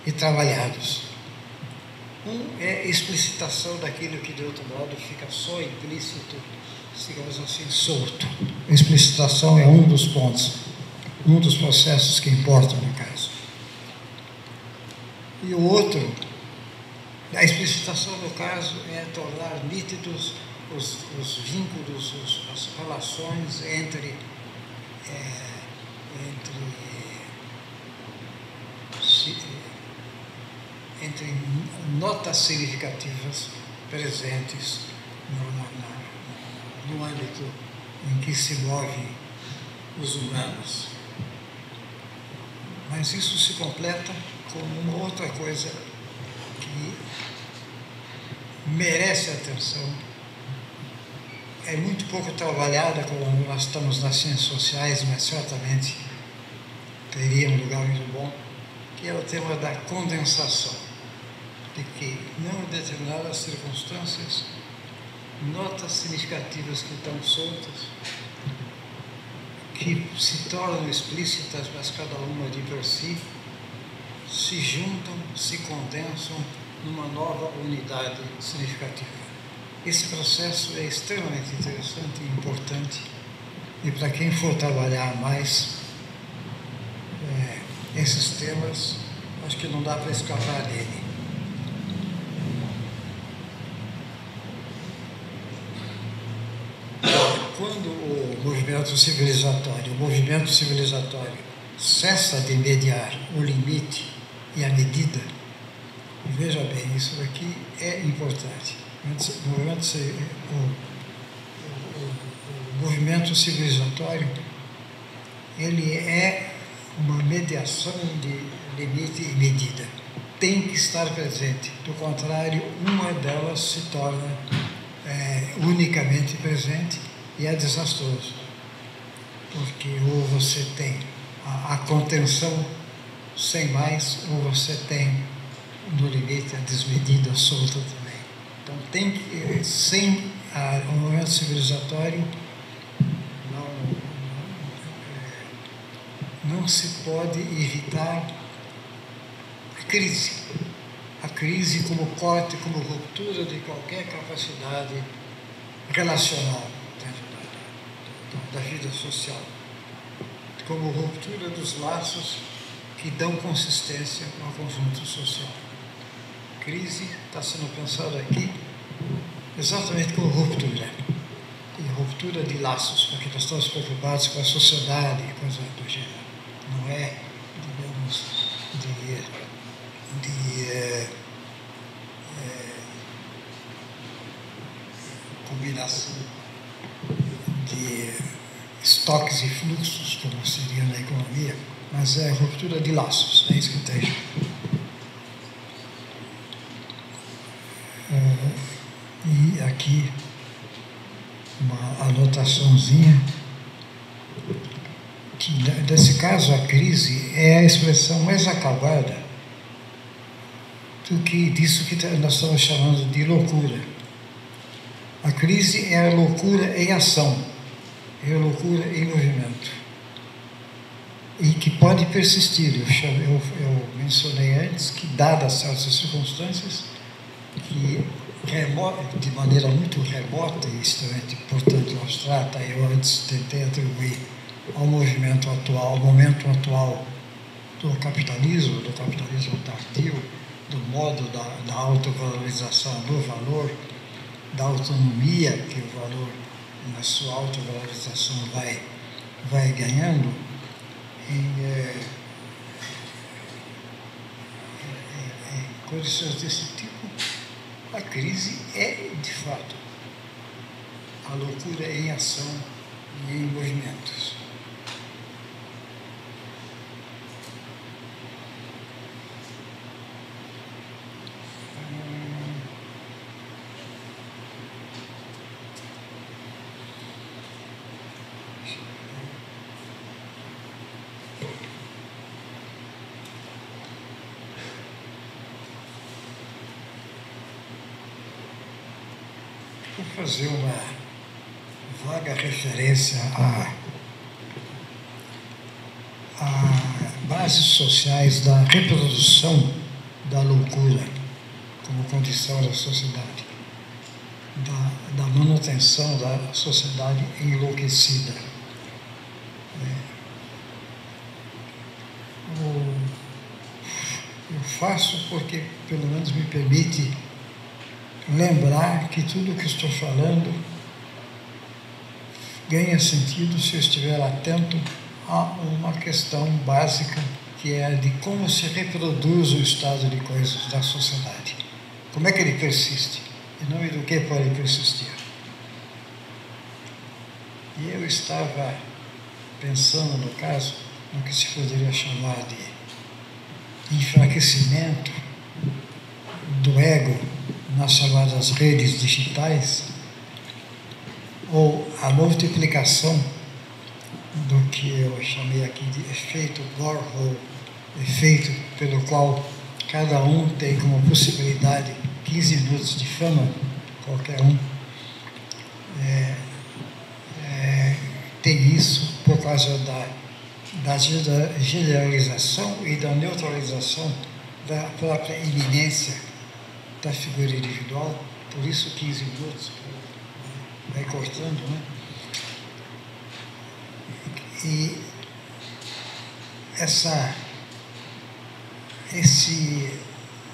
e trabalhados. Um é a explicitação daquilo que, de outro modo, fica só implícito, digamos assim, solto. A explicitação é um dos pontos, um dos processos que importam no caso. E o outro, a explicitação, no caso, é tornar nítidos os vínculos, as relações entre notas significativas presentes no âmbito em que se movem os humanos. Mas isso se completa com uma outra coisa que merece atenção. É muito pouco trabalhada quando nós estamos nas ciências sociais, mas certamente teria um lugar muito bom, que é o tema da condensação, de que, não em determinadas circunstâncias, notas significativas que estão soltas, que se tornam explícitas, mas cada uma de por si, se juntam, se condensam numa nova unidade significativa. Esse processo é extremamente interessante e importante, e para quem for trabalhar mais esses temas, acho que não dá para escapar dele. Quando o movimento civilizatório cessa de mediar o limite e a medida, veja bem, isso daqui é importante. O movimento civilizatório, ele é uma mediação de limite e medida. Tem que estar presente. Do contrário, uma delas se torna unicamente presente e é desastroso. Porque ou você tem a contenção sem mais, ou você tem no limite a desmedida solta também. Então tem que, sem o movimento civilizatório, não se pode evitar a crise. A crise como corte, como ruptura de qualquer capacidade relacional da vida social, como ruptura dos laços que dão consistência ao conjunto social. Crise está sendo pensada aqui exatamente como ruptura. E ruptura de laços, porque nós estamos preocupados com a sociedade e coisa do gênero. Não é, digamos, combinação de estoques e fluxos, como seria na economia, mas é ruptura de laços, é isso que tem. E aqui uma anotaçãozinha, que nesse caso a crise é a expressão mais acabada disso que nós estamos chamando de loucura. A crise é a loucura em ação, é a loucura em movimento, e que pode persistir. Eu mencionei antes que, dadas certas circunstâncias, que de maneira muito remota e extremamente, portanto, abstrata, eu antes tentei atribuir ao movimento atual, ao momento atual do capitalismo tardio, do modo da autovalorização do valor, da autonomia que o valor, na sua autovalorização, vai ganhando, em condições desse tipo. A crise é, de fato, a loucura em ação e em movimentos. Vou fazer uma vaga referência a bases sociais da reprodução da loucura como condição da sociedade, da manutenção da sociedade enlouquecida. O faço porque, pelo menos, me permite lembrar que tudo o que estou falando ganha sentido se eu estiver atento a uma questão básica, que é a de como se reproduz o estado de coisas da sociedade. Como é que ele persiste? Em nome do que pode persistir? E eu estava pensando, no caso, no que se poderia chamar de enfraquecimento do ego nas chamadas redes digitais, ou a multiplicação do que eu chamei aqui de efeito Warhol, efeito pelo qual cada um tem como possibilidade 15 minutos de fama, qualquer um tem isso por causa da generalização e da neutralização da própria iminência da figura individual, por isso 15 minutos, vai cortando, né? E esse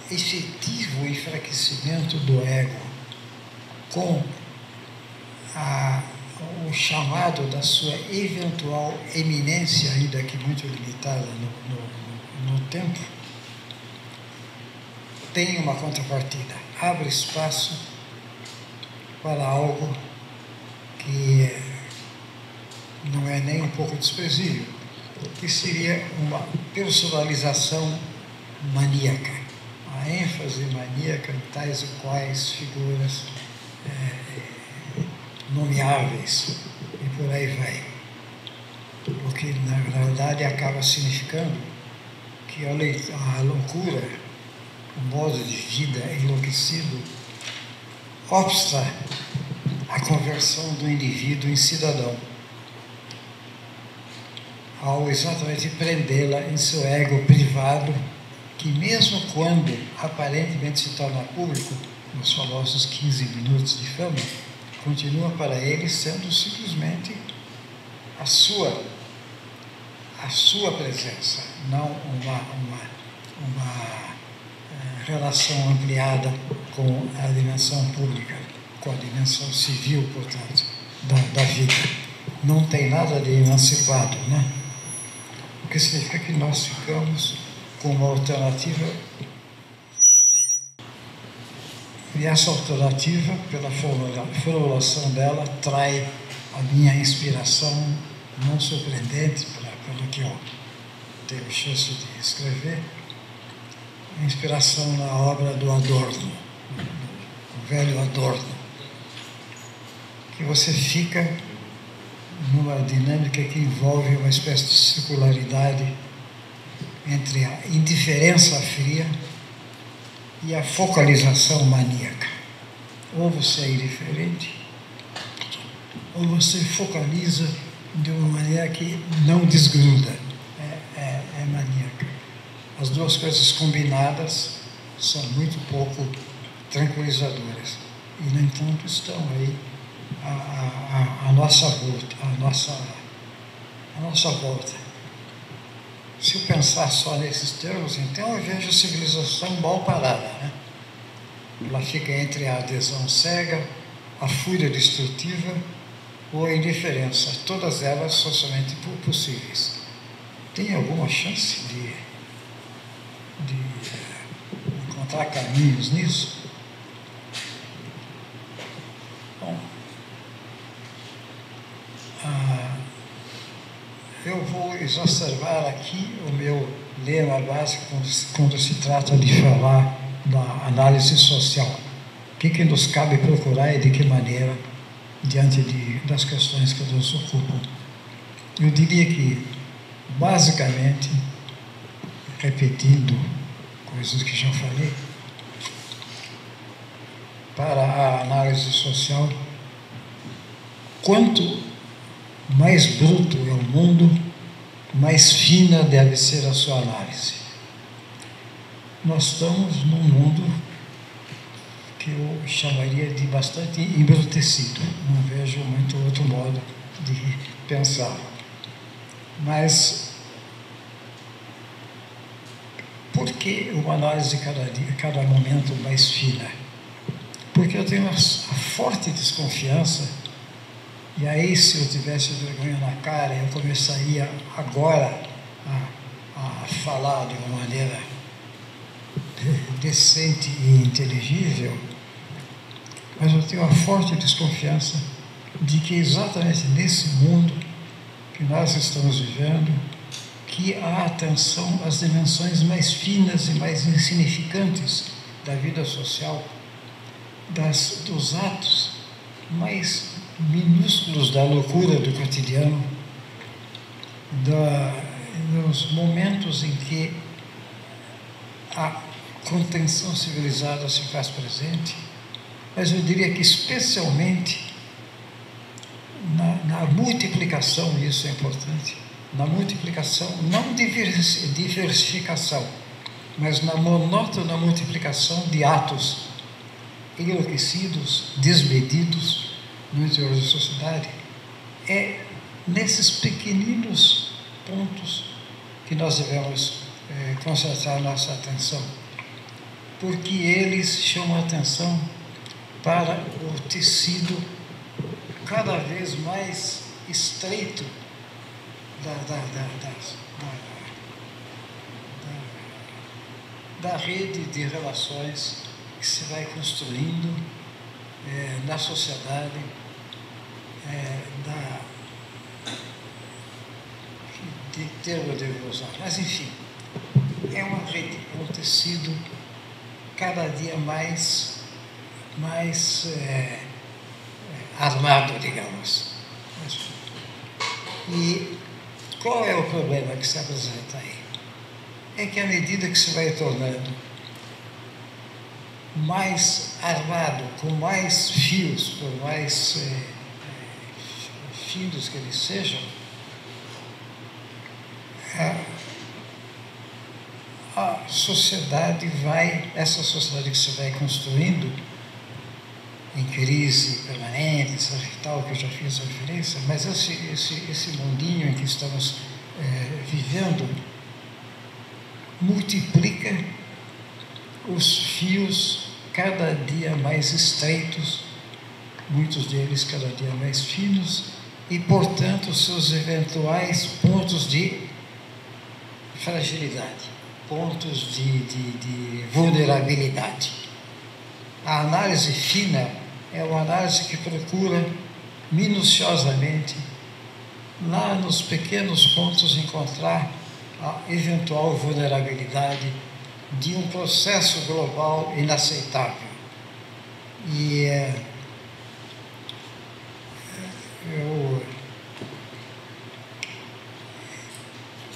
efetivo enfraquecimento do ego com o chamado da sua eventual eminência, ainda que muito limitada no tempo, tem uma contrapartida, abre espaço para algo que não é nem um pouco desprezível, que seria uma personalização maníaca, a ênfase maníaca em tais e quais figuras nomeáveis, e por aí vai. O que, na verdade, acaba significando que a loucura, o modo de vida enlouquecido, obsta a conversão do indivíduo em cidadão, ao exatamente prendê-la em seu ego privado, que mesmo quando aparentemente se torna público, nos famosos 15 minutos de fama, continua para ele sendo simplesmente a sua presença, não uma relação ampliada com a dimensão pública, com a dimensão civil, portanto, da vida. Não tem nada de emancipado, né? O que significa que nós ficamos com uma alternativa, e essa alternativa, pela formulação dela, trai a minha inspiração não surpreendente, pelo que eu tenho chance de escrever, a inspiração na obra do Adorno, o velho Adorno, que você fica numa dinâmica que envolve uma espécie de circularidade entre a indiferença fria e a focalização maníaca. Ou você é indiferente, ou você focaliza de uma maneira que não desgruda, é maníaca. As duas coisas combinadas são muito pouco tranquilizadoras. E, no entanto, estão aí à nossa volta, à nossa volta. Se eu pensar só nesses termos, então eu vejo a civilização mal parada, né? Ela fica entre a adesão cega, a fúria destrutiva ou a indiferença. Todas elas socialmente possíveis. Tem alguma chance de encontrar caminhos nisso? Bom, eu vou exacerbar aqui o meu lema básico quando se trata de falar da análise social. O que nos cabe procurar e de que maneira diante das questões que nos ocupam. Eu diria que, basicamente, repetindo coisas que já falei, para a análise social, quanto mais bruto é o mundo, mais fina deve ser a sua análise. Nós estamos num mundo que eu chamaria de bastante embrutecido. Não vejo muito outro modo de pensar. Mas por que uma análise de cada dia, cada momento mais fina? Porque eu tenho a forte desconfiança, e aí se eu tivesse vergonha na cara, eu começaria agora a falar de uma maneira decente e inteligível, mas eu tenho a forte desconfiança de que exatamente nesse mundo que nós estamos vivendo, que há atenção às dimensões mais finas e mais insignificantes da vida social, dos atos mais minúsculos da loucura do cotidiano, dos momentos em que a contenção civilizada se faz presente, mas eu diria que especialmente na multiplicação, isso é importante, na multiplicação, não diversificação, mas na monótona multiplicação de atos enlouquecidos, desmedidos no interior da sociedade. É nesses pequeninos pontos que nós devemos concentrar nossa atenção, porque eles chamam a atenção para o tecido cada vez mais estreito da rede de relações que se vai construindo na sociedade, que termo eu devo usar, mas enfim, é uma rede, é um tecido cada dia mais armado, digamos. E qual é o problema que se apresenta aí? É que à medida que se vai tornando mais armado, com mais fios, por mais finos que eles sejam, a sociedade essa sociedade que se vai construindo em crise permanente, tal, que eu já fiz a referência, mas esse mundinho em que estamos vivendo multiplica os fios cada dia mais estreitos, muitos deles cada dia mais finos, e, portanto, seus eventuais pontos de fragilidade, pontos de vulnerabilidade. A análise fina é uma análise que procura minuciosamente, lá nos pequenos pontos, encontrar a eventual vulnerabilidade de um processo global inaceitável. E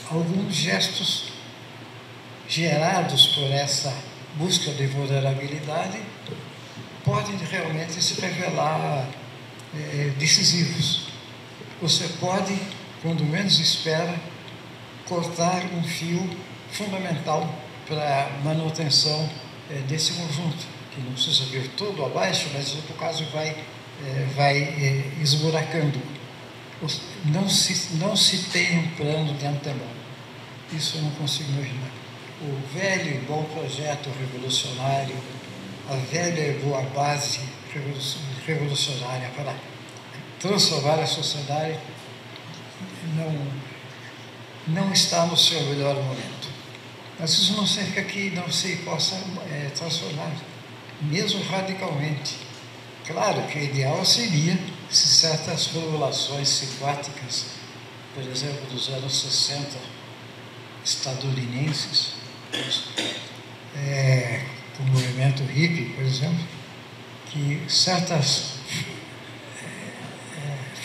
alguns gestos gerados por essa busca de vulnerabilidade podem realmente se revelar decisivos. Você pode, quando menos espera, cortar um fio fundamental para a manutenção desse conjunto, que não precisa vir todo abaixo, mas no caso vai esburacando. Não se tem um plano de antemão. Isso eu não consigo imaginar. O velho e bom projeto revolucionário, a velha e boa base revolucionária para transformar a sociedade não está no seu melhor momento. Mas isso não significa que não se possa transformar, mesmo radicalmente. Claro que o ideal seria se certas formulações simpáticas, por exemplo, dos anos 60, estadunidenses, com o movimento hippie, por exemplo, que certas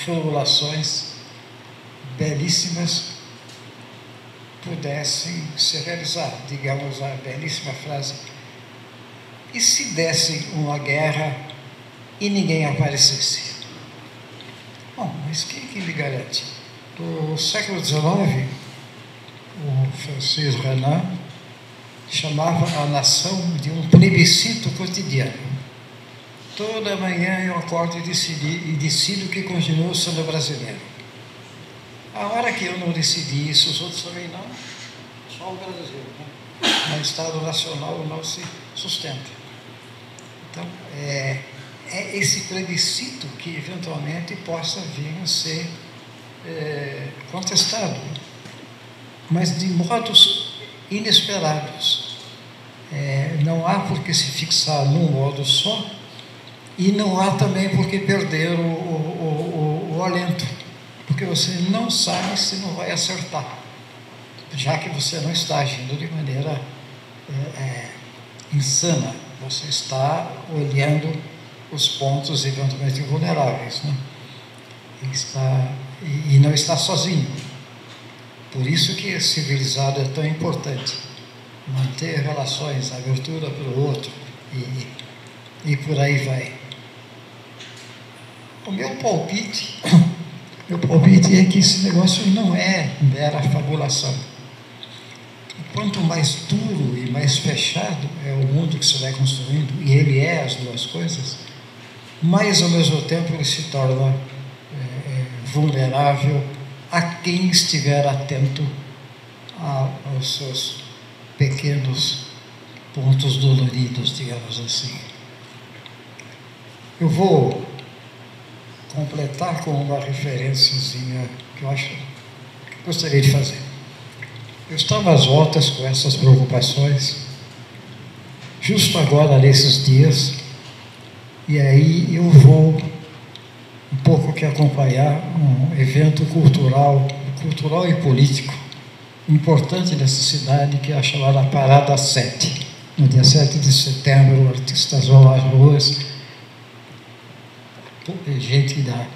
formulações belíssimas pudessem se realizar. Digamos a belíssima frase: e se desse uma guerra e ninguém aparecesse? Bom, mas quem que lhe garante? No século XIX, o francês Renan chamava a nação de um plebiscito cotidiano. Toda manhã eu acordo e decido que continuo sendo brasileiro. A hora que eu não decidi isso, os outros também não. só o Brasil, né? Mas o Estado Nacional não se sustenta. Então, é esse plebiscito que eventualmente possa vir a ser contestado, mas de modos inesperados. Não há por que se fixar num modo só, e não há também por que perder o alento, porque você não sabe se não vai acertar, já que você não está agindo de maneira insana, você está olhando os pontos eventualmente vulneráveis, né? E não está sozinho. Por isso que civilizado é tão importante. Manter relações, abertura para o outro, e por aí vai. O meu palpite é que esse negócio não é mera fabulação. Quanto mais duro e mais fechado é o mundo que se vai construindo, e ele é as duas coisas, mais ao mesmo tempo ele se torna vulnerável a quem estiver atento aos seus pequenos pontos doloridos, digamos assim. Eu vou completar com uma referenciazinha que eu acho que gostaria de fazer. Eu estava às voltas com essas preocupações, justo agora, nesses dias, e aí eu vou um pouco que acompanhar um evento cultural e político importante dessa cidade, que é a chamada Parada 7. No dia 7 de setembro, artistas vão às ruas, gente da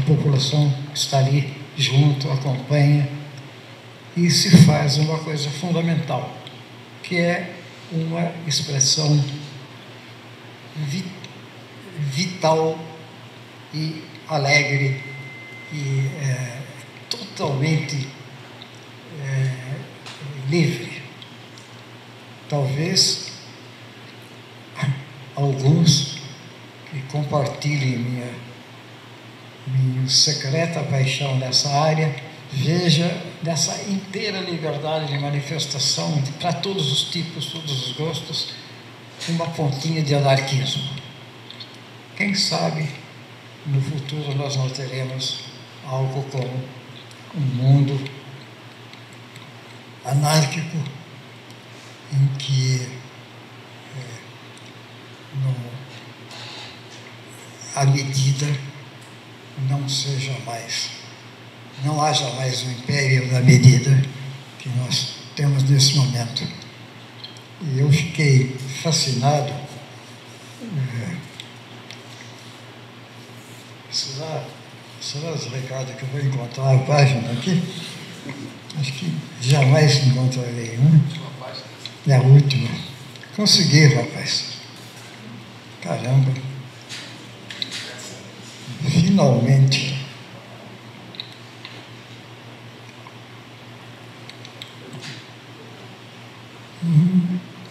população está ali junto, acompanha, e se faz uma coisa fundamental, que é uma expressão vital e alegre e totalmente livre. Talvez alguns que compartilhem minha secreta paixão nessa área, veja dessa inteira liberdade de manifestação para todos os tipos, todos os gostos, uma pontinha de anarquismo. Quem sabe no futuro nós não teremos algo como um mundo anárquico em que a medida não haja mais o império da medida que nós temos nesse momento. E eu fiquei fascinado. Será esse recado que eu vou encontrar a página aqui? Acho que jamais encontrarei, né? É a última. Consegui, rapaz. Caramba. Finalmente.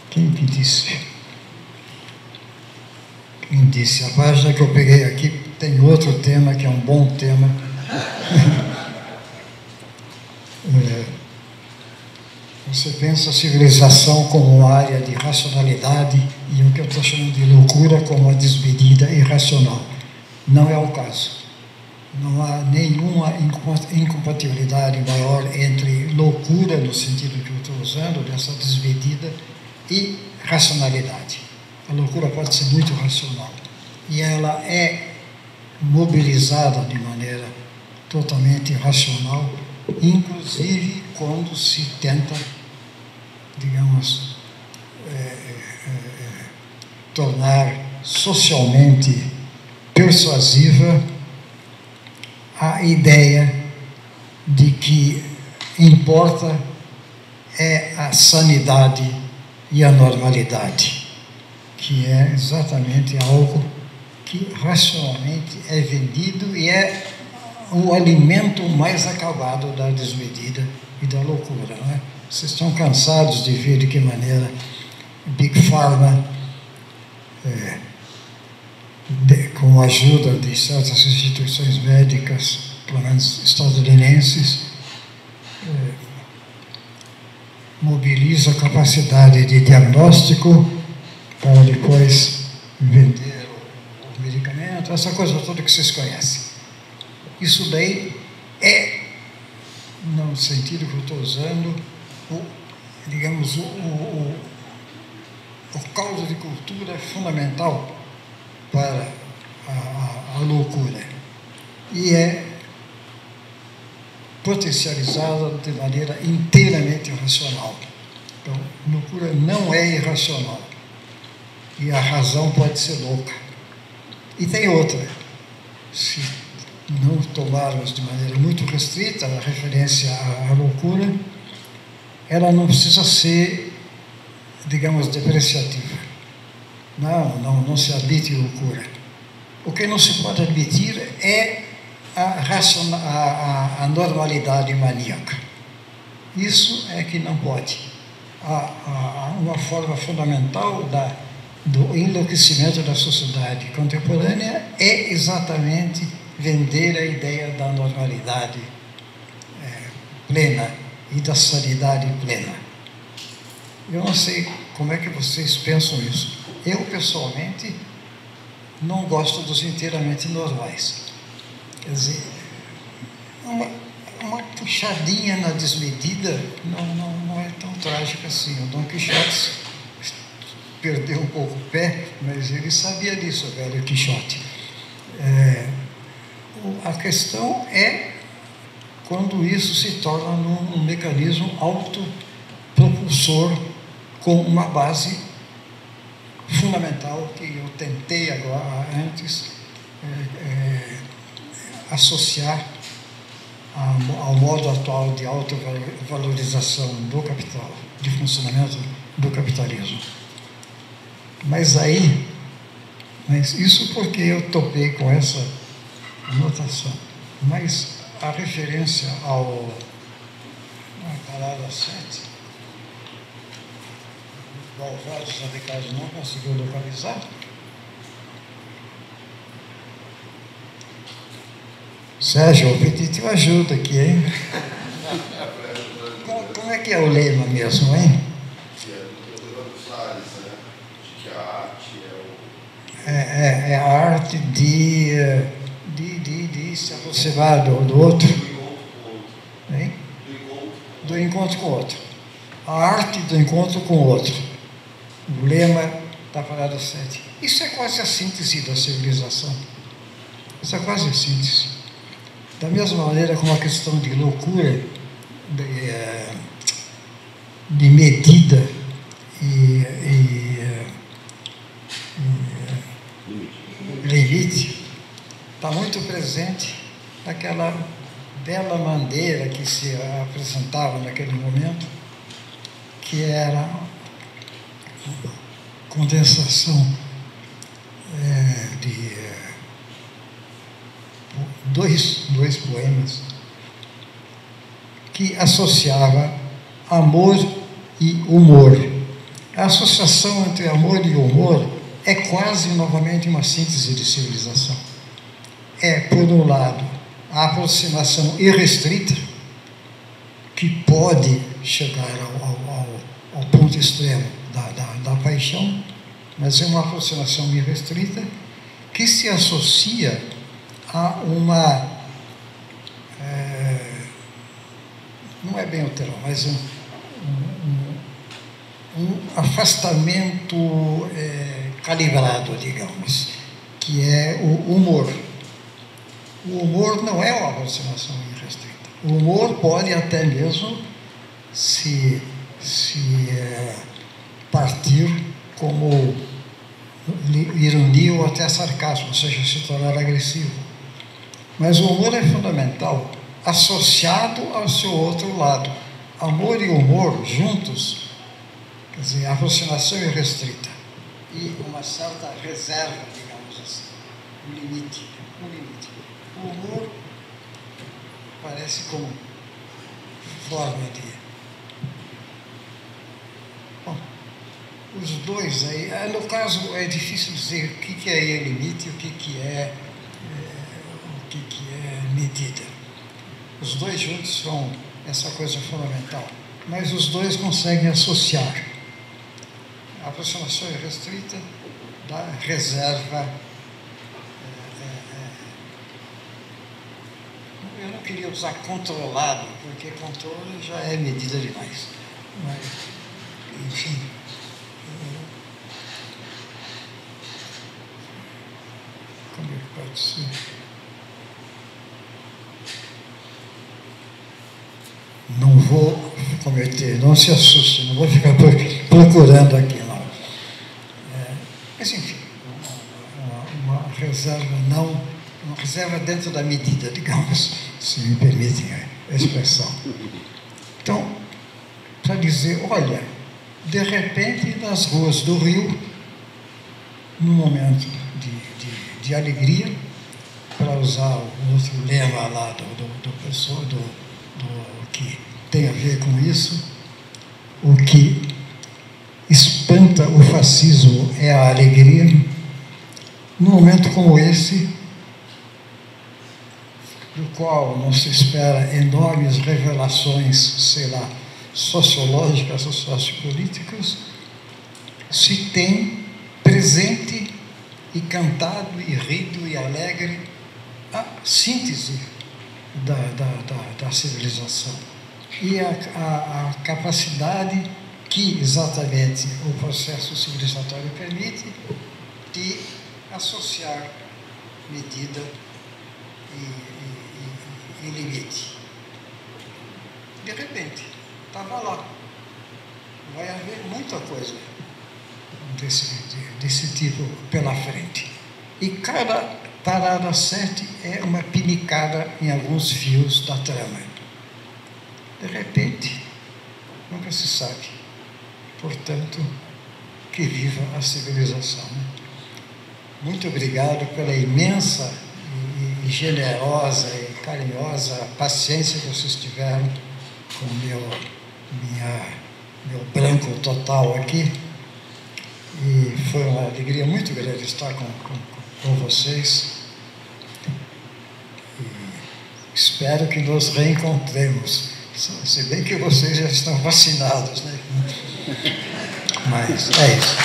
Quem que disse? Quem disse? A página que eu peguei aqui tem outro tema, que é um bom tema. Você pensa a civilização como uma área de racionalidade e o que eu estou chamando de loucura como uma desmedida irracional. Não é o caso. Não há nenhuma incompatibilidade maior entre loucura, no sentido que eu estou usando, dessa desmedida, e racionalidade. A loucura pode ser muito racional. E ela é mobilizada de maneira totalmente racional, inclusive quando se tenta, digamos, tornar socialmente persuasiva a ideia de que importa é a sanidade e a normalidade, que é exatamente algo que racionalmente é vendido e é o alimento mais acabado da desmedida e da loucura, não é? Vocês estão cansados de ver de que maneira Big Pharma, com a ajuda de certas instituições médicas, pelo menos estadunidenses, mobiliza a capacidade de diagnóstico para depois vender o medicamento, essa coisa toda que vocês conhecem. Isso daí é, no sentido que eu estou usando, digamos, o caldo de cultura fundamental para a loucura. E é potencializada de maneira inteiramente irracional. Então, loucura não é irracional. E a razão pode ser louca. E tem outra. Se não tomarmos de maneira muito restrita a referência à loucura, ela não precisa ser, digamos, depreciativa. Não se admite loucura. O que não se pode admitir é a normalidade maníaca. Isso é que não pode. Uma forma fundamental do enlouquecimento da sociedade contemporânea é exatamente vender a ideia da normalidade plena e da sanidade plena. Eu não sei como é que vocês pensam isso. Eu, pessoalmente, não gosto dos inteiramente normais. Quer dizer, uma puxadinha na desmedida não é tão trágica assim. O Dom Quixote perdeu um pouco o pé, mas ele sabia disso, o velho Quixote. A questão é quando isso se torna um mecanismo autopropulsor com uma base fundamental que eu tentei agora antes associar ao modo atual de autovalorização do capital, de funcionamento do capitalismo. Mas isso porque eu topei com essa anotação. Mas a referência à parada 7, o Alvarez Radicais não conseguiu localizar. Sérgio, o Petit ajuda aqui, hein? Como é que é o lema mesmo, hein? É a arte de se aproximar do outro. Hein? Do encontro com o outro. A arte do encontro com o outro. O lema da parada 7. Isso é quase a síntese da civilização. Isso é quase a síntese. Da mesma maneira como a questão de loucura, de medida e limite, está muito presente naquela bela bandeira que se apresentava naquele momento, que era a condensação de dois poemas que associava amor e humor. A associação entre amor e humor é quase novamente uma síntese de civilização. É, por um lado, a aproximação irrestrita, que pode chegar ao ponto extremo da paixão, mas é uma aproximação irrestrita que se associa a não é bem o termo, mas um afastamento calibrado, digamos, que é o humor. O humor não é uma aproximação irrestrita. O humor pode até mesmo se partir como ironia ou até sarcasmo, ou seja, se tornar agressivo. Mas o humor é fundamental, associado ao seu outro lado. Amor e humor juntos, quer dizer, aproximação irrestrita e uma certa reserva, digamos assim, um limite. O humor parece como forma de... Bom, os dois aí, no caso é difícil dizer o que é limite e o que é medida. Os dois juntos são essa coisa fundamental. mas os dois conseguem associar a aproximação restrita da reserva. Eu não queria usar controlado, porque controle já é medida demais. Mas, enfim. Como é que pode ser? Não vou cometer, não se assuste, não vou ficar procurando aqui, não. Mas, enfim, uma reserva não, uma reserva dentro da medida, digamos, se me permitem a expressão. Então, para dizer, olha, de repente, nas ruas do Rio, num momento de alegria, para usar o outro lema lá do pessoal, do que tem a ver com isso, o que espanta o fascismo é a alegria. Num momento como esse, do qual não se espera enormes revelações, sei lá, sociológicas ou sociopolíticas, se tem presente e cantado e rido e alegre a síntese da civilização e a capacidade que exatamente o processo civilizatório permite de associar medida e limite. De repente, estava lá. Vai haver muita coisa desse tipo pela frente. E cada parada 7 é uma pinicada em alguns fios da trama. De repente, nunca se sabe. Portanto, que viva a civilização. Muito obrigado pela imensa e generosa e carinhosa paciência que vocês tiveram com meu branco total aqui. E foi uma alegria muito grande estar com vocês. E espero que nos reencontremos. Se bem que vocês já estão vacinados, né? Mas é isso.